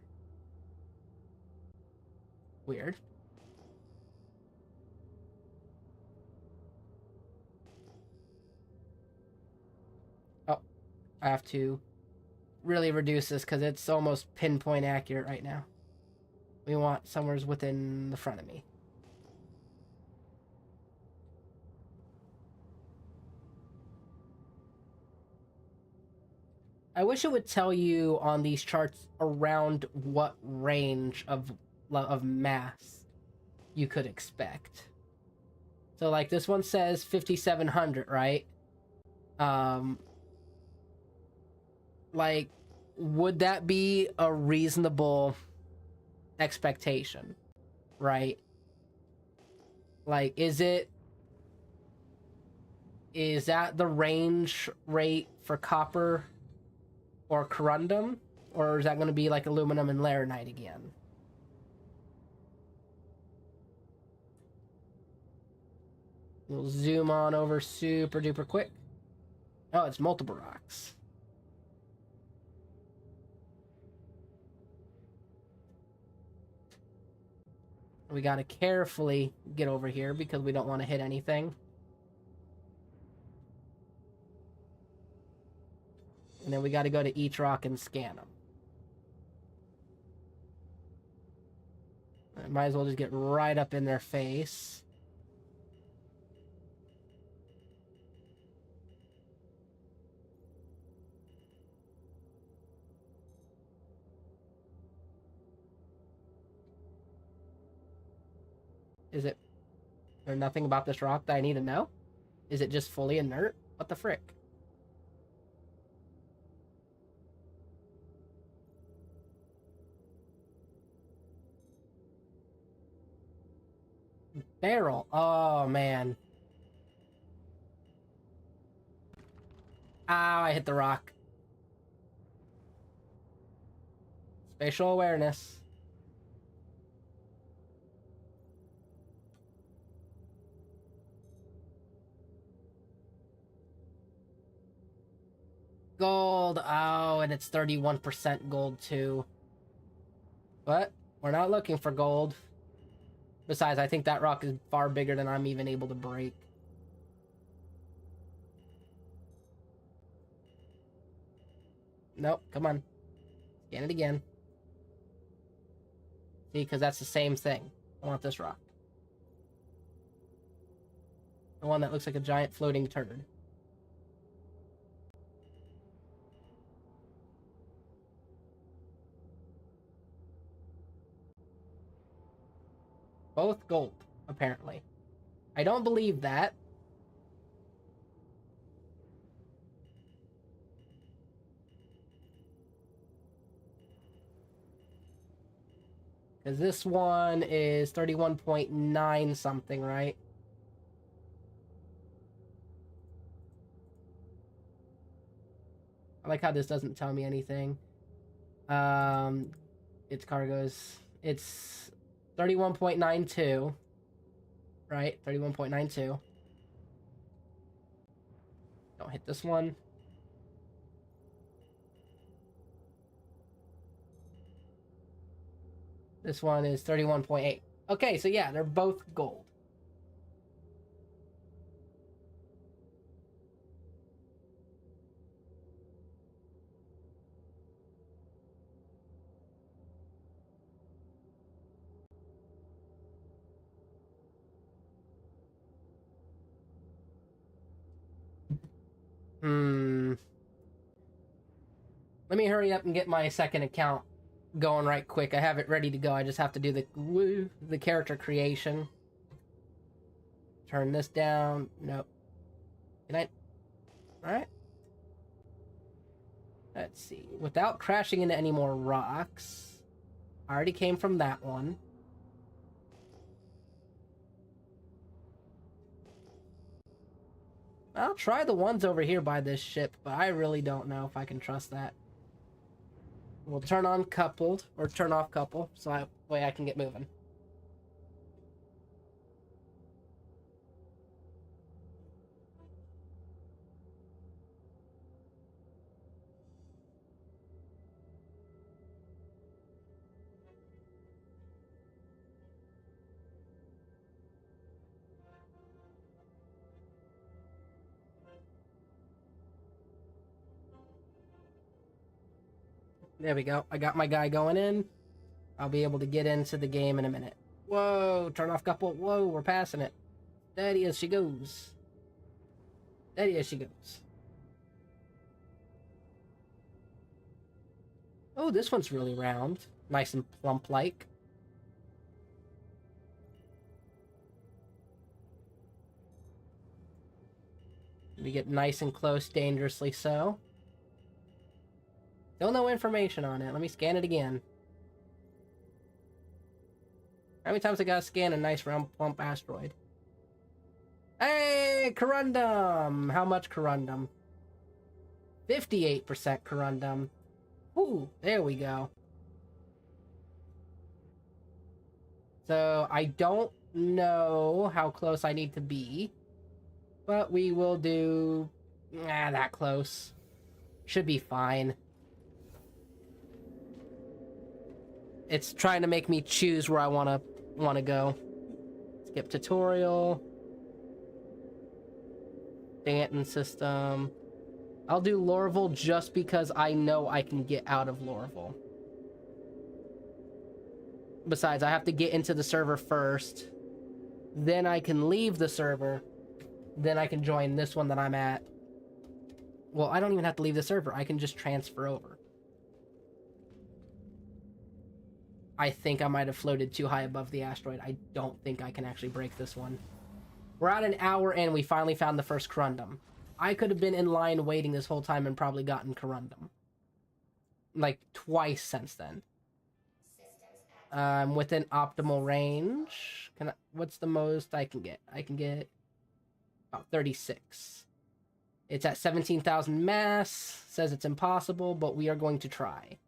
Weird. Oh, I have to really reduce this because it's almost pinpoint accurate right now. We want somewhere's within the front of me. I wish it would tell you on these charts around what range of mass you could expect. So like this one says 5,700, right? Like, would that be a reasonable expectation, right? Like, is that the range rate for copper or corundum, or is that going to be like aluminum and laranite again? We'll zoom on over super duper quick. Oh, it's multiple rocks. We gotta carefully get over here because we don't want to hit anything. And then we gotta go to each rock and scan them. Might as well just get right up in their face. Is there nothing about this rock that I need to know? Is it just fully inert? What the frick? Barrel. Oh, man. Ow, I hit the rock. Spatial awareness. Gold. Oh, and it's 31% gold too. But we're not looking for gold. Besides, I think that rock is far bigger than I'm even able to break. Nope, come on. Scan it again. See, because that's the same thing. I want this rock. The one that looks like a giant floating turd. Both gold, apparently. I don't believe that. Because this one is 31.9 something, right? I like how this doesn't tell me anything. Its cargoes. It's 31.92. Right? 31.92. Don't hit this one. This one is 31.8. Okay, so yeah, they're both gold. Let me hurry up and get my second account going right quick. I have it ready to go. I just have to do the character creation. Turn this down. Nope. Can I? Alright. Let's see. Without crashing into any more rocks. I already came from that one. I'll try the ones over here by this ship, but I really don't know if I can trust that. We'll turn on coupled, or turn off couple, so that way I can get moving. There we go. I got my guy going in. I'll be able to get into the game in a minute. Whoa, turn off couple. Whoa, we're passing it. Steady as she goes. Steady as she goes. Oh, this one's really round. Nice and plump-like. We get nice and close, dangerously so. Still no information on it. Let me scan it again. How many times I gotta scan a nice round plump asteroid? Hey, corundum! How much corundum? 58% corundum. Ooh, there we go. So I don't know how close I need to be, but we will do that close. Should be fine. It's trying to make me choose where I wanna go. Skip tutorial. Danton system. I'll do Lorville just because I know I can get out of Lorville. Besides, I have to get into the server first. Then I can leave the server. Then I can join this one that I'm at. Well, I don't even have to leave the server. I can just transfer over. I think I might have floated too high above the asteroid. I don't think I can actually break this one. We're at an hour in. We finally found the first corundum. I could have been in line waiting this whole time and probably gotten corundum. Like, twice since then. Within optimal range. What's the most I can get? I can get about 36. It's at 17,000 mass. Says it's impossible, but we are going to try.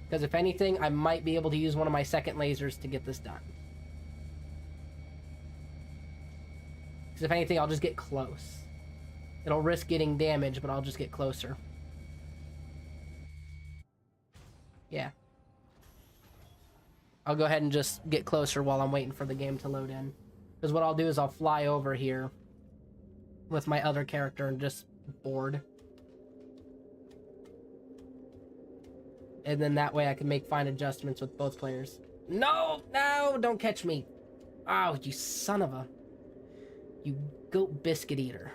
Because if anything, I might be able to use one of my second lasers to get this done. Because if anything, I'll just get close. It'll risk getting damage, but I'll just get closer. Yeah. I'll go ahead and just get closer while I'm waiting for the game to load in. Because what I'll do is I'll fly over here with my other character and just board. And then that way I can make fine adjustments with both players. No! No! Don't catch me! Oh, you son of a... You goat biscuit eater.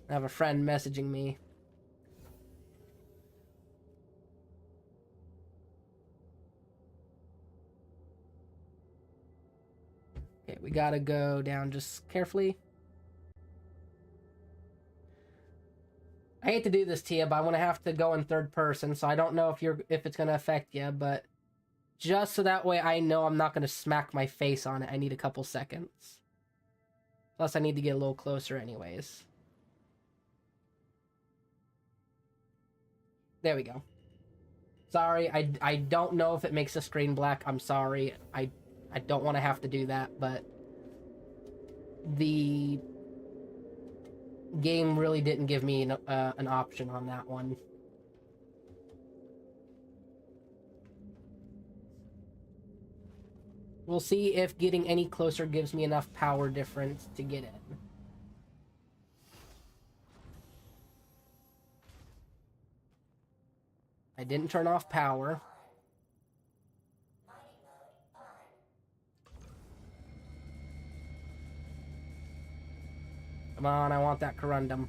I have a friend messaging me. Okay, we gotta go down just carefully. I hate to do this to you, but I'm gonna have to go in third person, so I don't know if it's gonna affect you, but just so that way I know I'm not gonna smack my face on it, I need a couple seconds. Plus, I need to get a little closer anyways. There we go. Sorry, I don't know if it makes the screen black. I'm sorry. I don't want to have to do that, but the game really didn't give me an option on that one. We'll see if getting any closer gives me enough power difference to get in. I didn't turn off power. Come on, I want that corundum.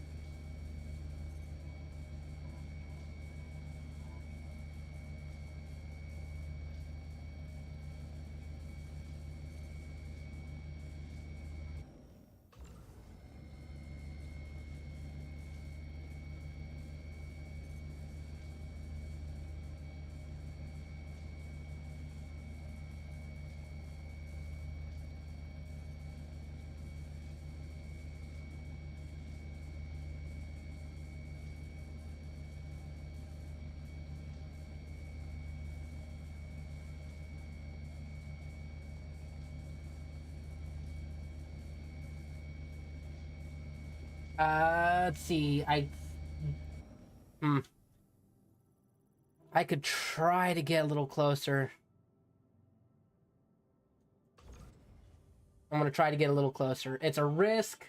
Let's see. I could try to get a little closer. I'm gonna try to get a little closer. It's a risk,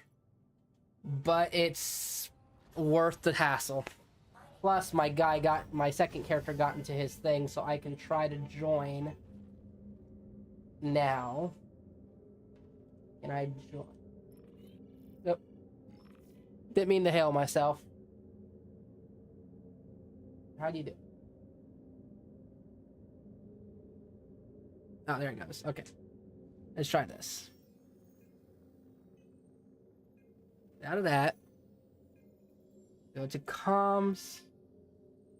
but it's worth the hassle. Plus, my second character got into his thing, so I can try to join now. Can I join? Nope. Didn't mean to hail myself. How do you do? Oh, there it goes. Okay. Let's try this. Out of that. Go to comms.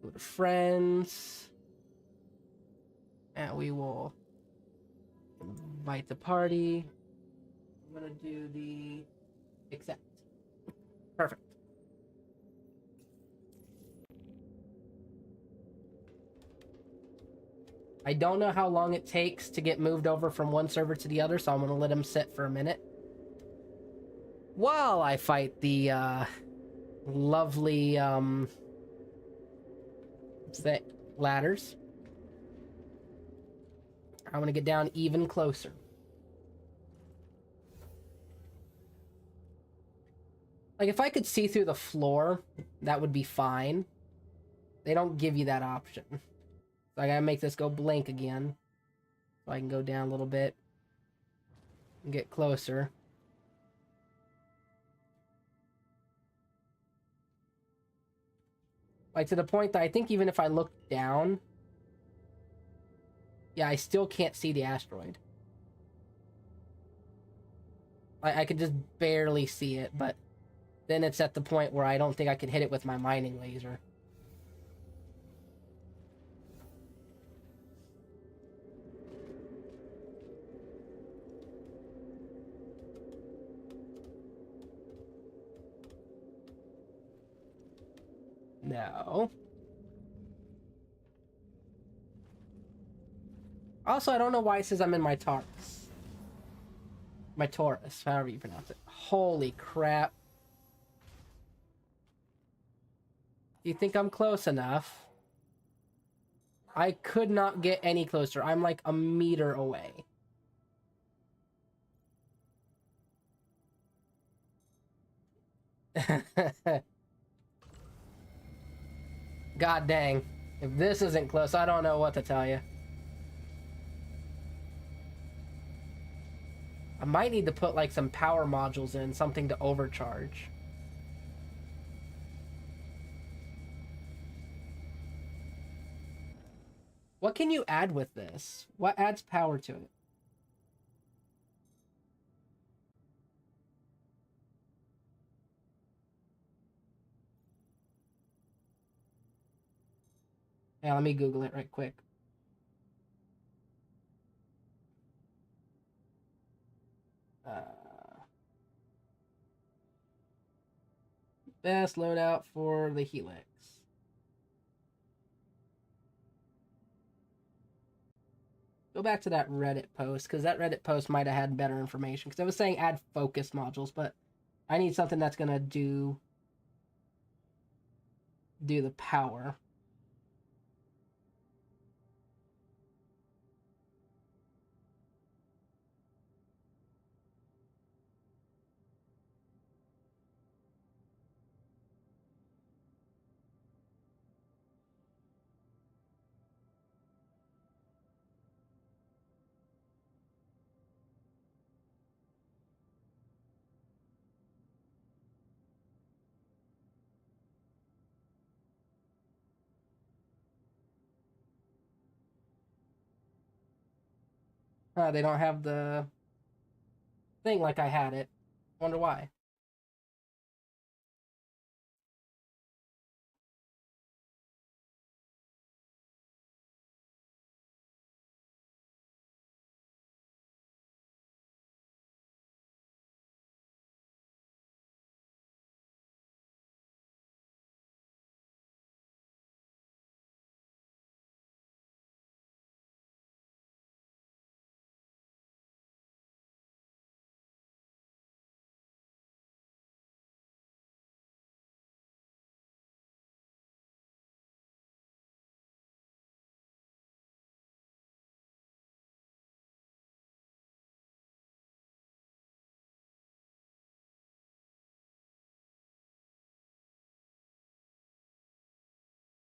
Go to friends. And we will invite the party. I'm gonna do the accept. Perfect. I don't know how long it takes to get moved over from one server to the other, so I'm gonna let him sit for a minute while I fight the lovely ladders. I'm gonna get down even closer. Like, if I could see through the floor, that would be fine. They don't give you that option. So I gotta make this go blank again. So I can go down a little bit and get closer. Like, to the point that I think even if I look down, yeah, I still can't see the asteroid. I could just barely see it, but then it's at the point where I don't think I can hit it with my mining laser. No. Also, I don't know why it says I'm in my Taurus. My Taurus, however you pronounce it. Holy crap. Do you think I'm close enough? I could not get any closer. I'm like a meter away. God dang. If this isn't close, I don't know what to tell you. I might need to put like some power modules in, something to overcharge. What can you add with this? What adds power to it? Yeah, let me Google it right quick. Best loadout for the Helix. Go back to that Reddit post, because that Reddit post might have had better information. Because I was saying add focus modules, but I need something that's gonna do the power. They don't have the thing like I had it. Wonder why.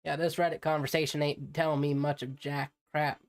Yeah, this Reddit conversation ain't telling me much of jack crap.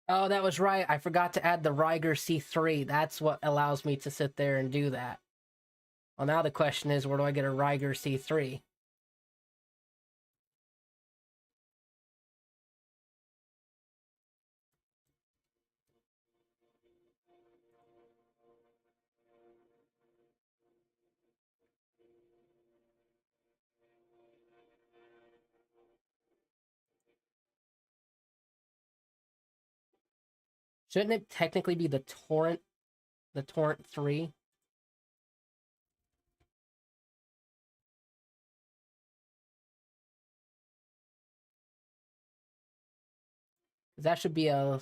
Oh, that was right. I forgot to add the Riger C3. That's what allows me to sit there and do that. Well, now the question is, where do I get a Riger C3? Shouldn't it technically be the Torrent 3? That should be a...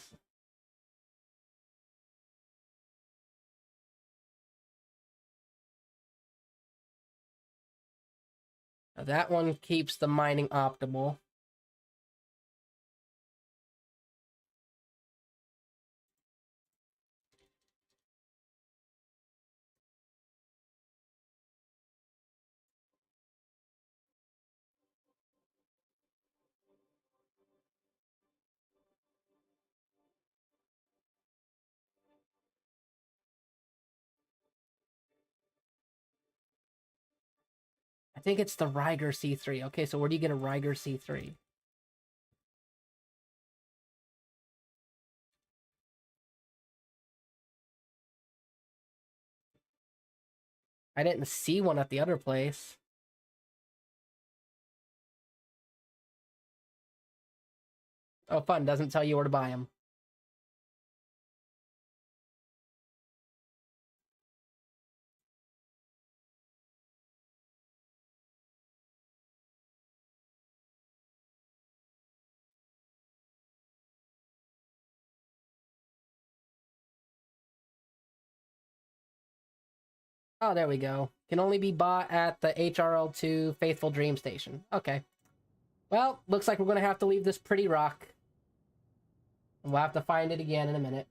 That one keeps the mining optimal. I think it's the Riger C3. Okay, so where do you get a Riger C3? I didn't see one at the other place. Oh, fun. Doesn't tell you where to buy them. Oh, there we go. Can only be bought at the HRL2 Faithful Dream Station. Okay. Well, looks like we're going to have to leave this pretty rock. We'll have to find it again in a minute.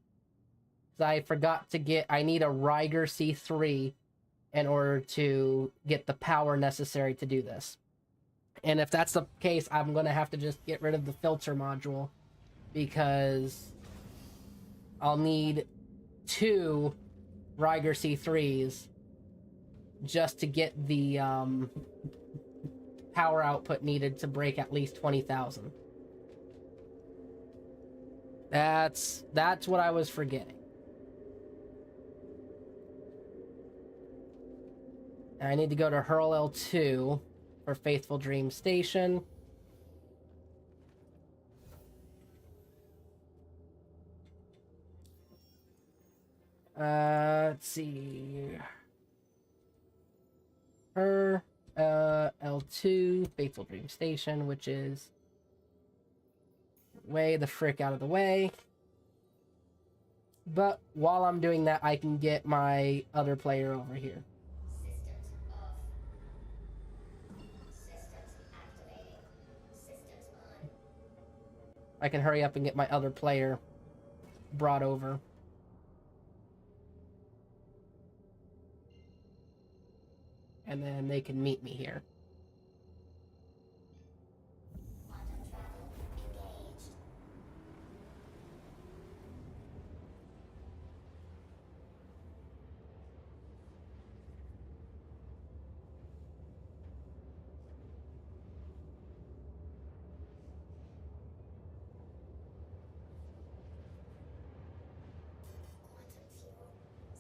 I forgot to get... I need a Riger C3 in order to get the power necessary to do this. And if that's the case, I'm going to have to just get rid of the filter module, because I'll need 2 Riger C3s just to get the power output needed to break at least 20,000. That's what I was forgetting. And I need to go to Hurl L2 for Faithful Dream Station. Let's see. L2, Faithful Dream Station, which is way the frick out of the way. But while I'm doing that, I can get my other player over here. Systems off. Systems activating. Systems on. I can hurry up and get my other player brought over. And then they can meet me here. Quantum travel engaged. Quantum fuel 75%.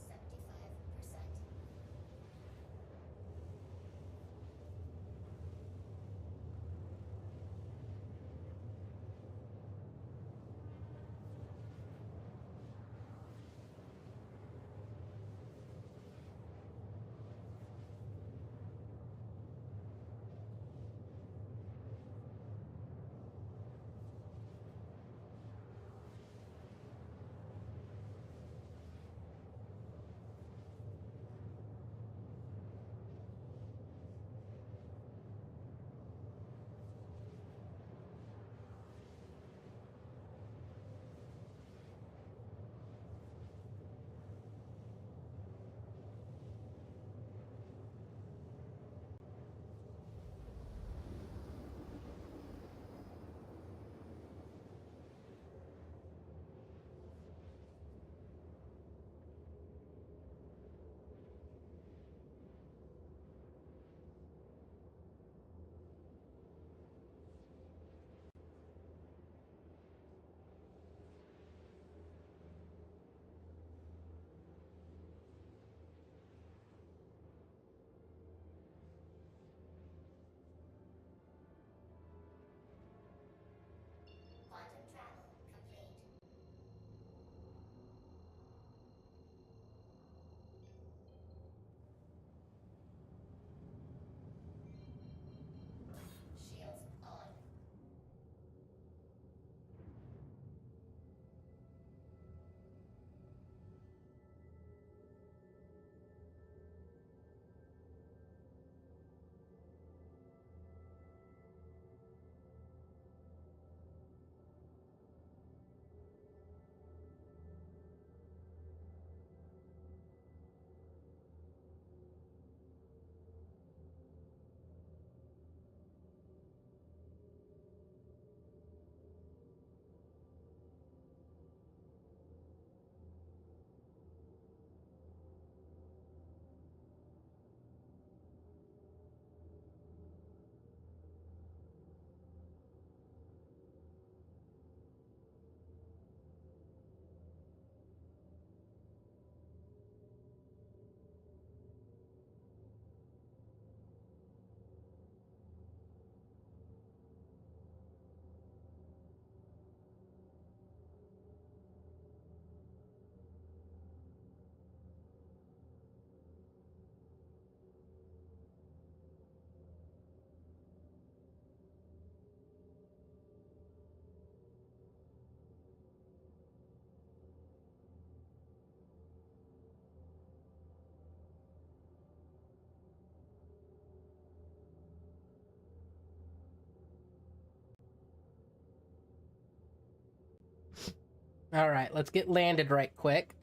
All right, let's get landed right quick.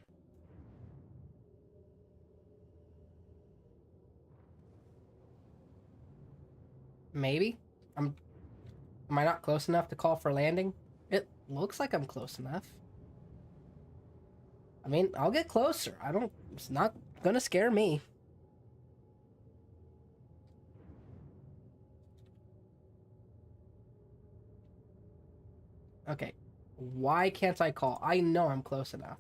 Maybe? Am I not close enough to call for landing? It looks like I'm close enough. I mean, I'll get closer. It's not gonna scare me. Okay. Why can't I call? I know I'm close enough.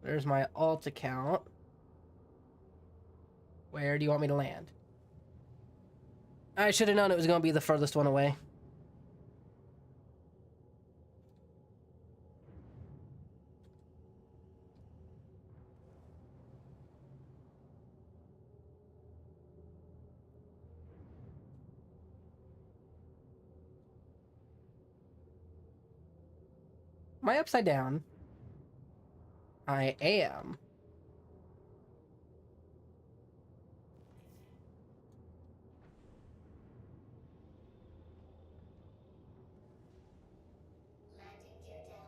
There's my alt account. Where do you want me to land? I should have known it was going to be the furthest one away. Am I upside down? I am. Landing gear down.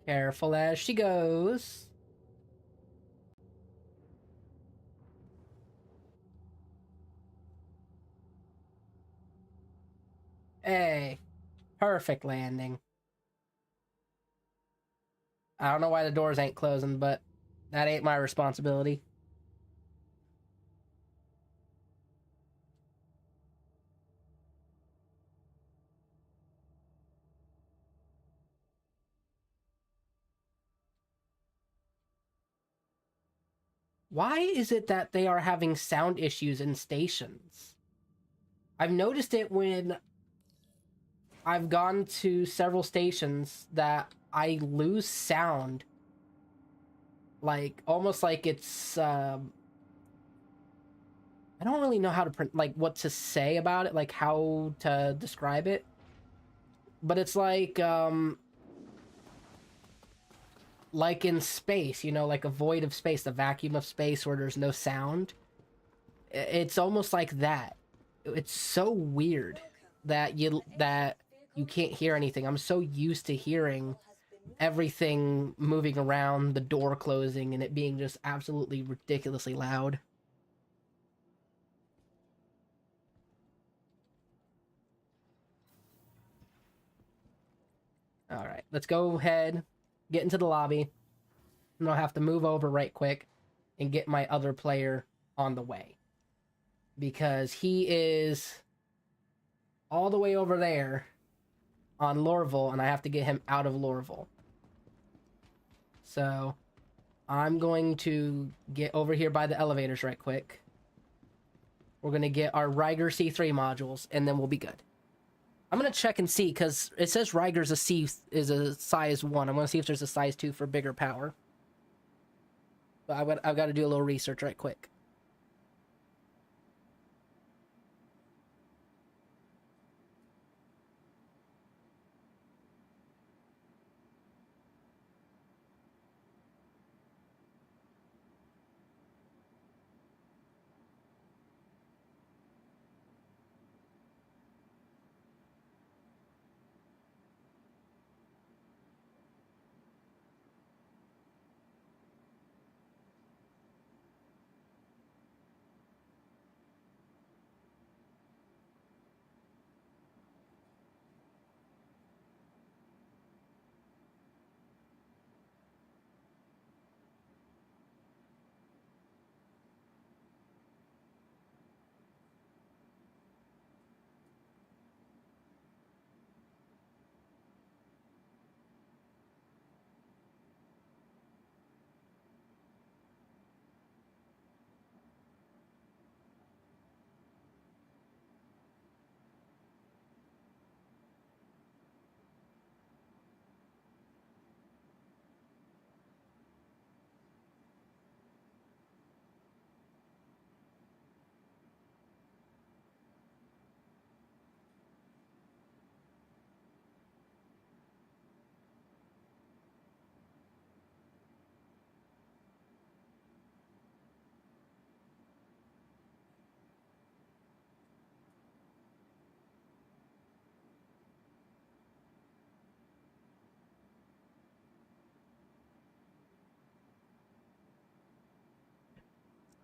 Careful as she goes. Hey, perfect landing. I don't know why the doors ain't closing, but that ain't my responsibility. Why is it that they are having sound issues in stations? I've noticed it when I've gone to several stations that I lose sound. Like, almost like it's, I don't really know how to, like, what to say about it, like, how to describe it. But it's like in space, you know, like a void of space, the vacuum of space where there's no sound. It's almost like that. It's so weird that you can't hear anything. I'm so used to hearing everything moving around, the door closing, and it being just absolutely ridiculously loud. All right, let's go ahead, get into the lobby, and I'll have to move over right quick and get my other player on the way because he is all the way over there on Lorville, and I have to get him out of Lorville. So I'm going to get over here by the elevators right quick. We're going to get our Riger C3 modules, and then we'll be good. I'm going to check and see, because it says Riger's is a size 1. I'm going to see if there's a size 2 for bigger power. But I've got to do a little research right quick.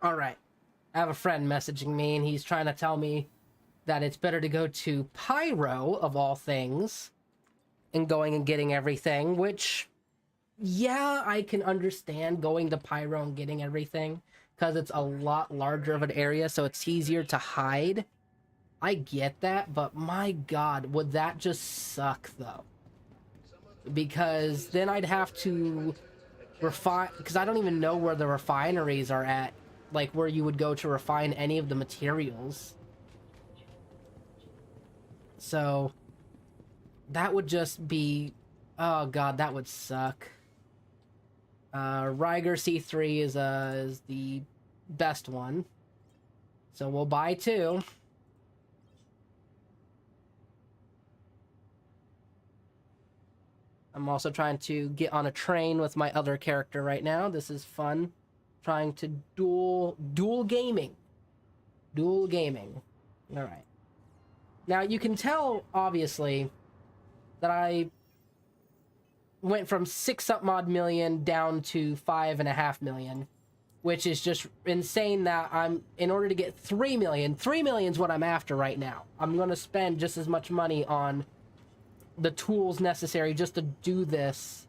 All right. I have a friend messaging me, and he's trying to tell me that it's better to go to Pyro, of all things, and going and getting everything, which, yeah, I can understand going to Pyro and getting everything, because it's a lot larger of an area, so it's easier to hide. I get that, but my god, would that just suck, though? Because then I'd have to refine, because I don't even know where the refineries are at, like where you would go to refine any of the materials. So that would just be, oh god, that would suck. Ryger C3 is the best one, so we'll buy two. I'm also trying to get on a train with my other character right now. This is fun. Trying to dual gaming. Dual gaming. All right. Now you can tell, obviously, that I went from 6 up mod million down to 5.5 million, which is just insane. That I'm, in order to get 3 million, 3 million is what I'm after right now. I'm going to spend just as much money on the tools necessary just to do this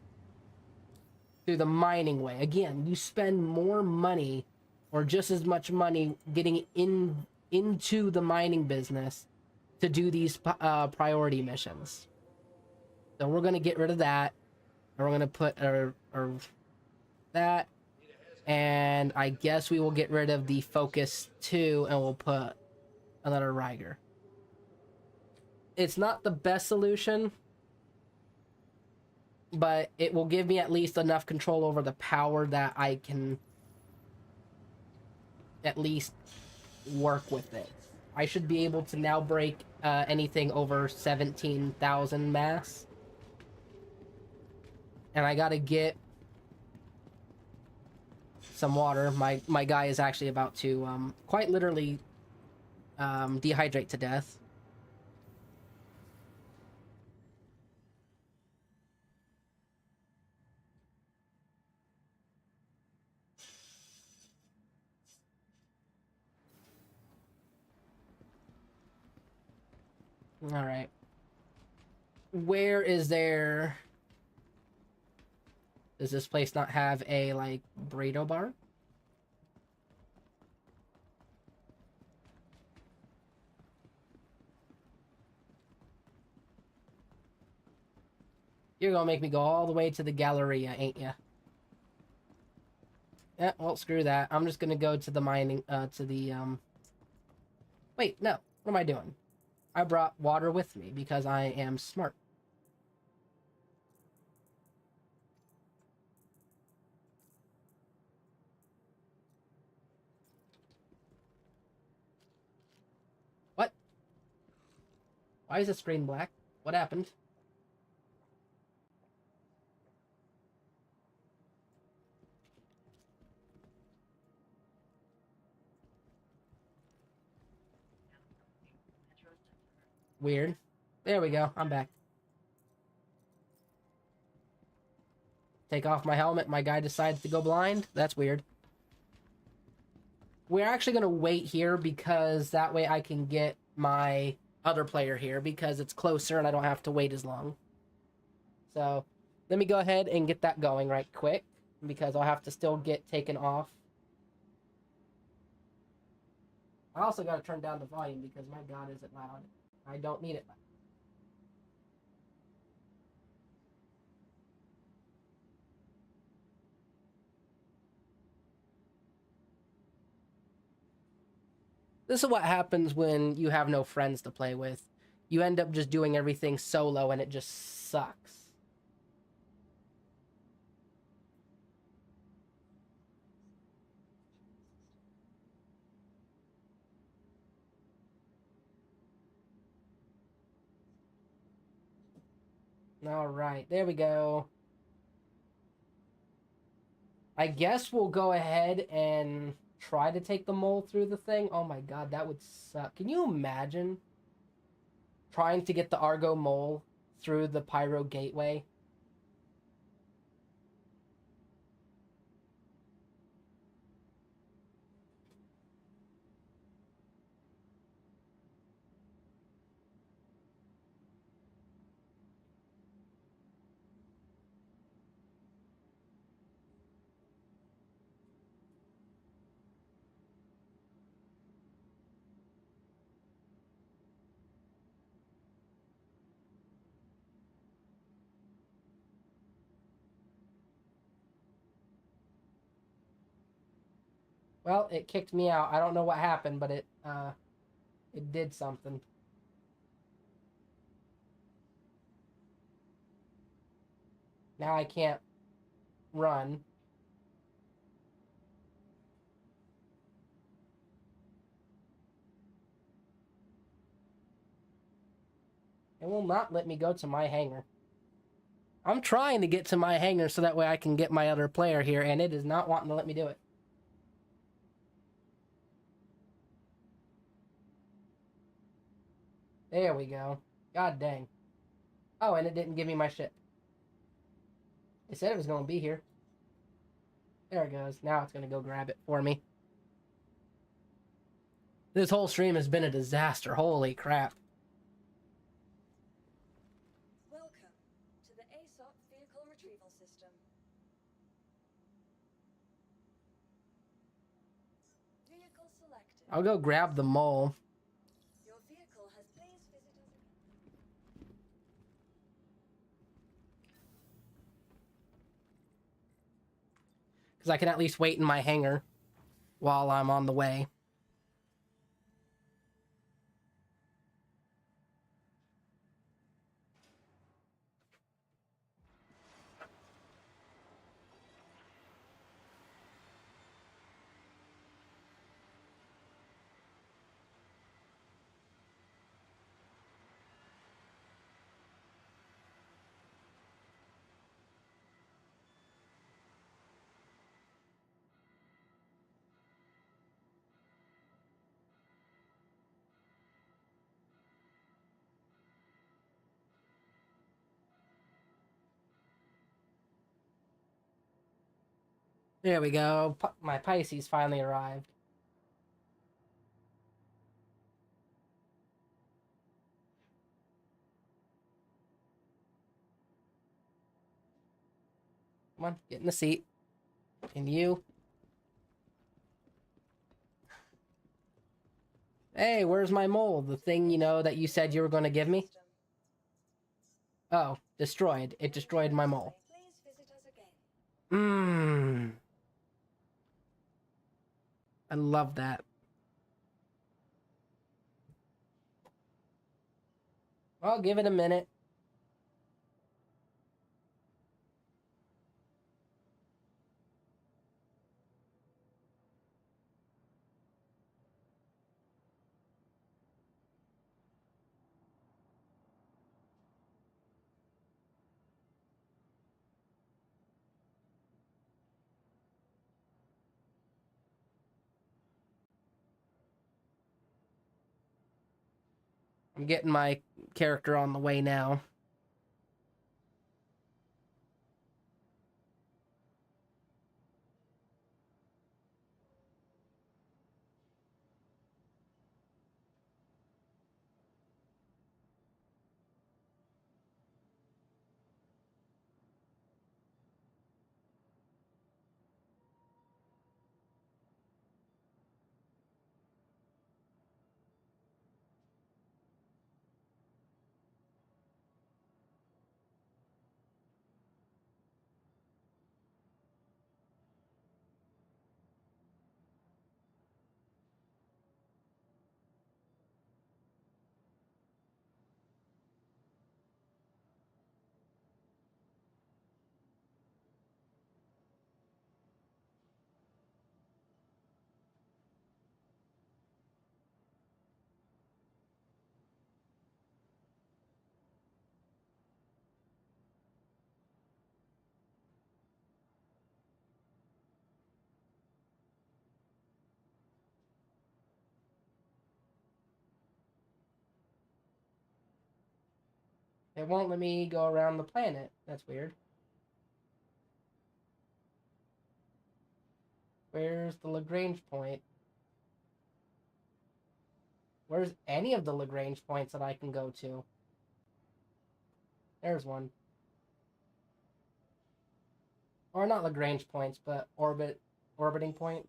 through the mining way. Again, you spend more money or just as much money getting into the mining business to do these priority missions. So we're going to get rid of that, and we're going to put that, and I guess we will get rid of the Focus 2, and we'll put another Ryger. It's not the best solution, but it will give me at least enough control over the power that I can at least work with it. I should be able to now break anything over 17,000 mass. And I gotta get some water. My guy is actually about to quite literally dehydrate to death. All right. Where is there? Does this place not have a, like, burrito bar? You're gonna make me go all the way to the Galleria, ain't ya? Yeah, well, screw that. I'm just gonna go to the mining, to the, Wait, no. What am I doing? I brought water with me because I am smart. What? Why is the screen black? What happened? Weird. There we go. I'm back. Take off my helmet. My guy decides to go blind. That's weird. We're actually going to wait here because that way I can get my other player here because it's closer and I don't have to wait as long. So let me go ahead and get that going right quick because I'll have to still get taken off. I also got to turn down the volume because my god is it loud. I don't need it loud. This is what happens when you have no friends to play with. You end up just doing everything solo and it just sucks. All right, there we go. I guess we'll go ahead and try to take the mole through the thing. Oh my god, that would suck. Can you imagine trying to get the Argo mole through the Pyro gateway? Well, it kicked me out. I don't know what happened, but it did something. Now I can't run. It will not let me go to my hangar. I'm trying to get to my hangar so that way I can get my other player here, and it is not wanting to let me do it. There we go. God dang. Oh, and it didn't give me my ship. It said it was going to be here. There it goes. Now it's going to go grab it for me. This whole stream has been a disaster. Holy crap. Welcome to the ASOP Vehicle Retrieval System. Vehicle selected. I'll go grab the mole. Your vehicle has please visit us again. Because I can at least wait in my hangar while I'm on the way. There we go. My Pisces finally arrived. Come on, get in the seat. And you. Hey, where's my mole? The thing, you know, that you said you were going to give me? Oh, destroyed. It destroyed my mole. Please visit us again. Mmm. I love that. I'll give it a minute. I'm getting my character on the way now. It won't let me go around the planet. That's weird. Where's the Lagrange point? Where's any of the Lagrange points that I can go to? There's one. Or not Lagrange points, but orbiting points.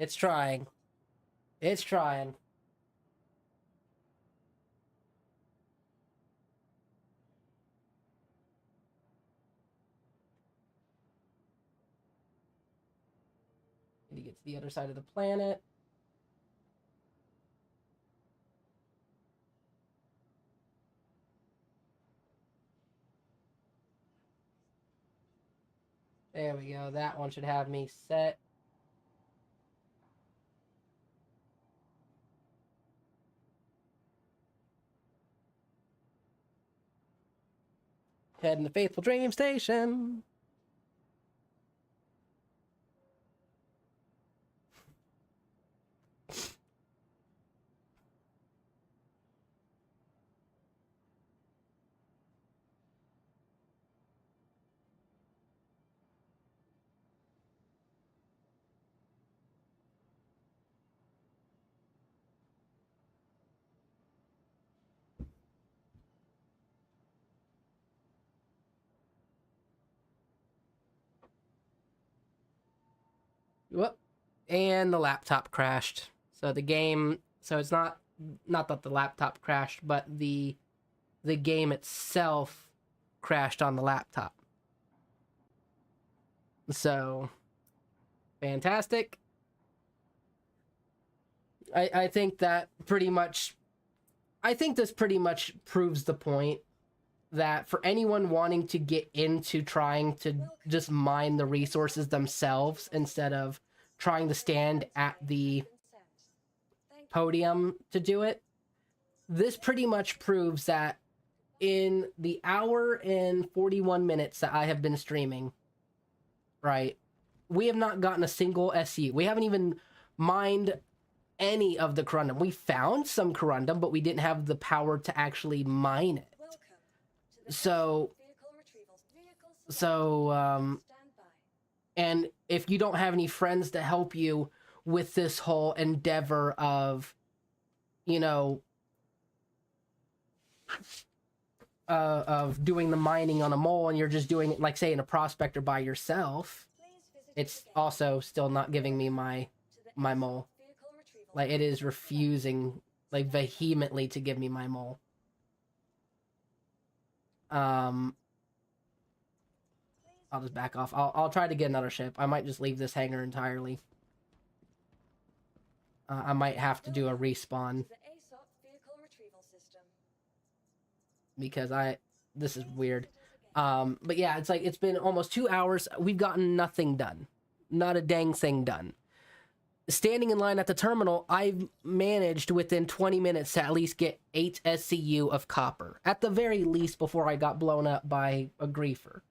It's trying. It's trying. Need to get to the other side of the planet. There we go. That one should have me set. Heading to Faithful Dream Station. Whoop. And the laptop crashed. So the game, so it's not that the laptop crashed, but the game itself crashed on the laptop. So fantastic. I think that pretty much, I think this pretty much proves the point that for anyone wanting to get into trying to just mine the resources themselves instead of trying to stand at the podium to do it, this pretty much proves that in the hour and 41 minutes that I have been streaming, right, we have not gotten a single SU. We haven't even mined any of the corundum. We found some corundum, but we didn't have the power to actually mine it. So, and if you don't have any friends to help you with this whole endeavor of, you know, of doing the mining on a mole and you're just doing it, like, say, in a prospector by yourself, it's also still not giving me my mole. Like, it is refusing, like, vehemently to give me my mole. I'll just back off. I'll try to get another ship. I might just leave this hangar entirely. I might have to do a respawn. Because this is weird. But yeah, it's like, it's been almost 2 hours. We've gotten nothing done. Not a dang thing done. Standing in line at the terminal, I've managed within 20 minutes to at least get 8 SCU of copper. At the very least, before I got blown up by a griefer.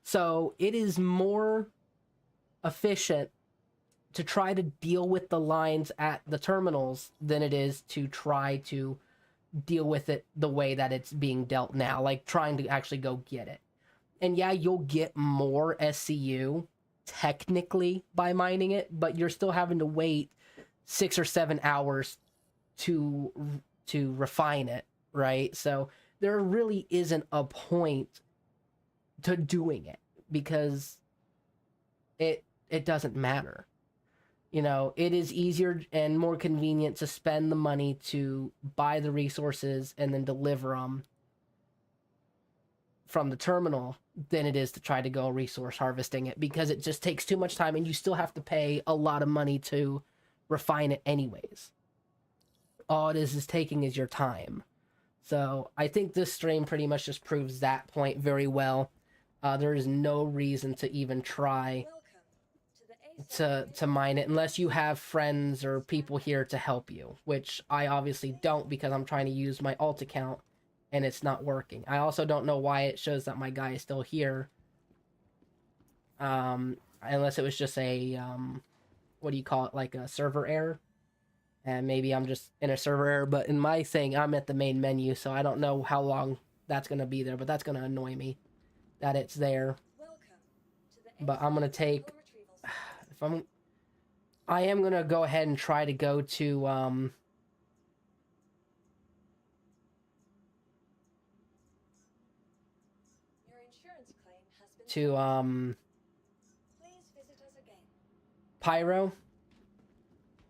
So it is more efficient to try to deal with the lines at the terminals than it is to try to deal with it the way that it's being dealt now. Like, trying to actually go get it. And yeah, you'll get more SCU technically by mining it, but you're still having to wait 6 or 7 hours to refine it, right? So there really isn't a point to doing it because it doesn't matter. You know, it is easier and more convenient to spend the money to buy the resources and then deliver them from the terminal than it is to try to go resource harvesting it, because it just takes too much time and you still have to pay a lot of money to refine it anyways. All it is taking is your time. So I think this stream pretty much just proves that point very well. There is no reason to even try to mine it unless you have friends or people here to help you, which I obviously don't because I'm trying to use my alt account and it's not working. I also don't know why it shows that my guy is still here. Unless it was just a, what do you call it, like a server error? And maybe I'm just in a server error, but in my thing, I'm at the main menu, so I don't know how long that's going to be there, but that's going to annoy me that it's there. But I'm going to take, I am going to go ahead and try to go to, Pyro,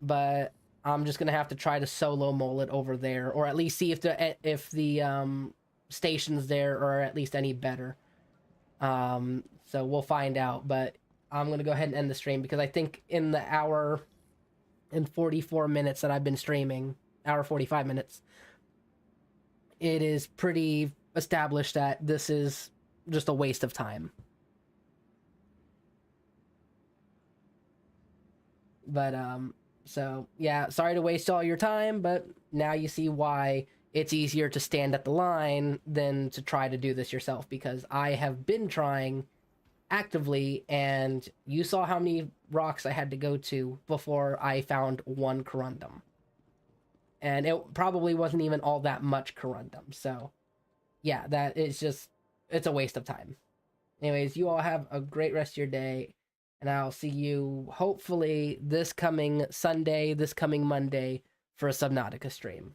but I'm just gonna have to try to solo mole it over there, or at least see if the stations there are at least any better. So we'll find out, but I'm gonna go ahead and end the stream because I think in the hour and 44 minutes that I've been streaming, hour 45 minutes, it is pretty established that this is just a waste of time. But so yeah, sorry to waste all your time, but now you see why it's easier to stand at the line than to try to do this yourself, because I have been trying actively, and you saw how many rocks I had to go to before I found one corundum. And it probably wasn't even all that much corundum. So yeah, that is just, it's a waste of time. Anyways, you all have a great rest of your day, and I'll see you hopefully this coming Sunday, this coming Monday for a Subnautica stream.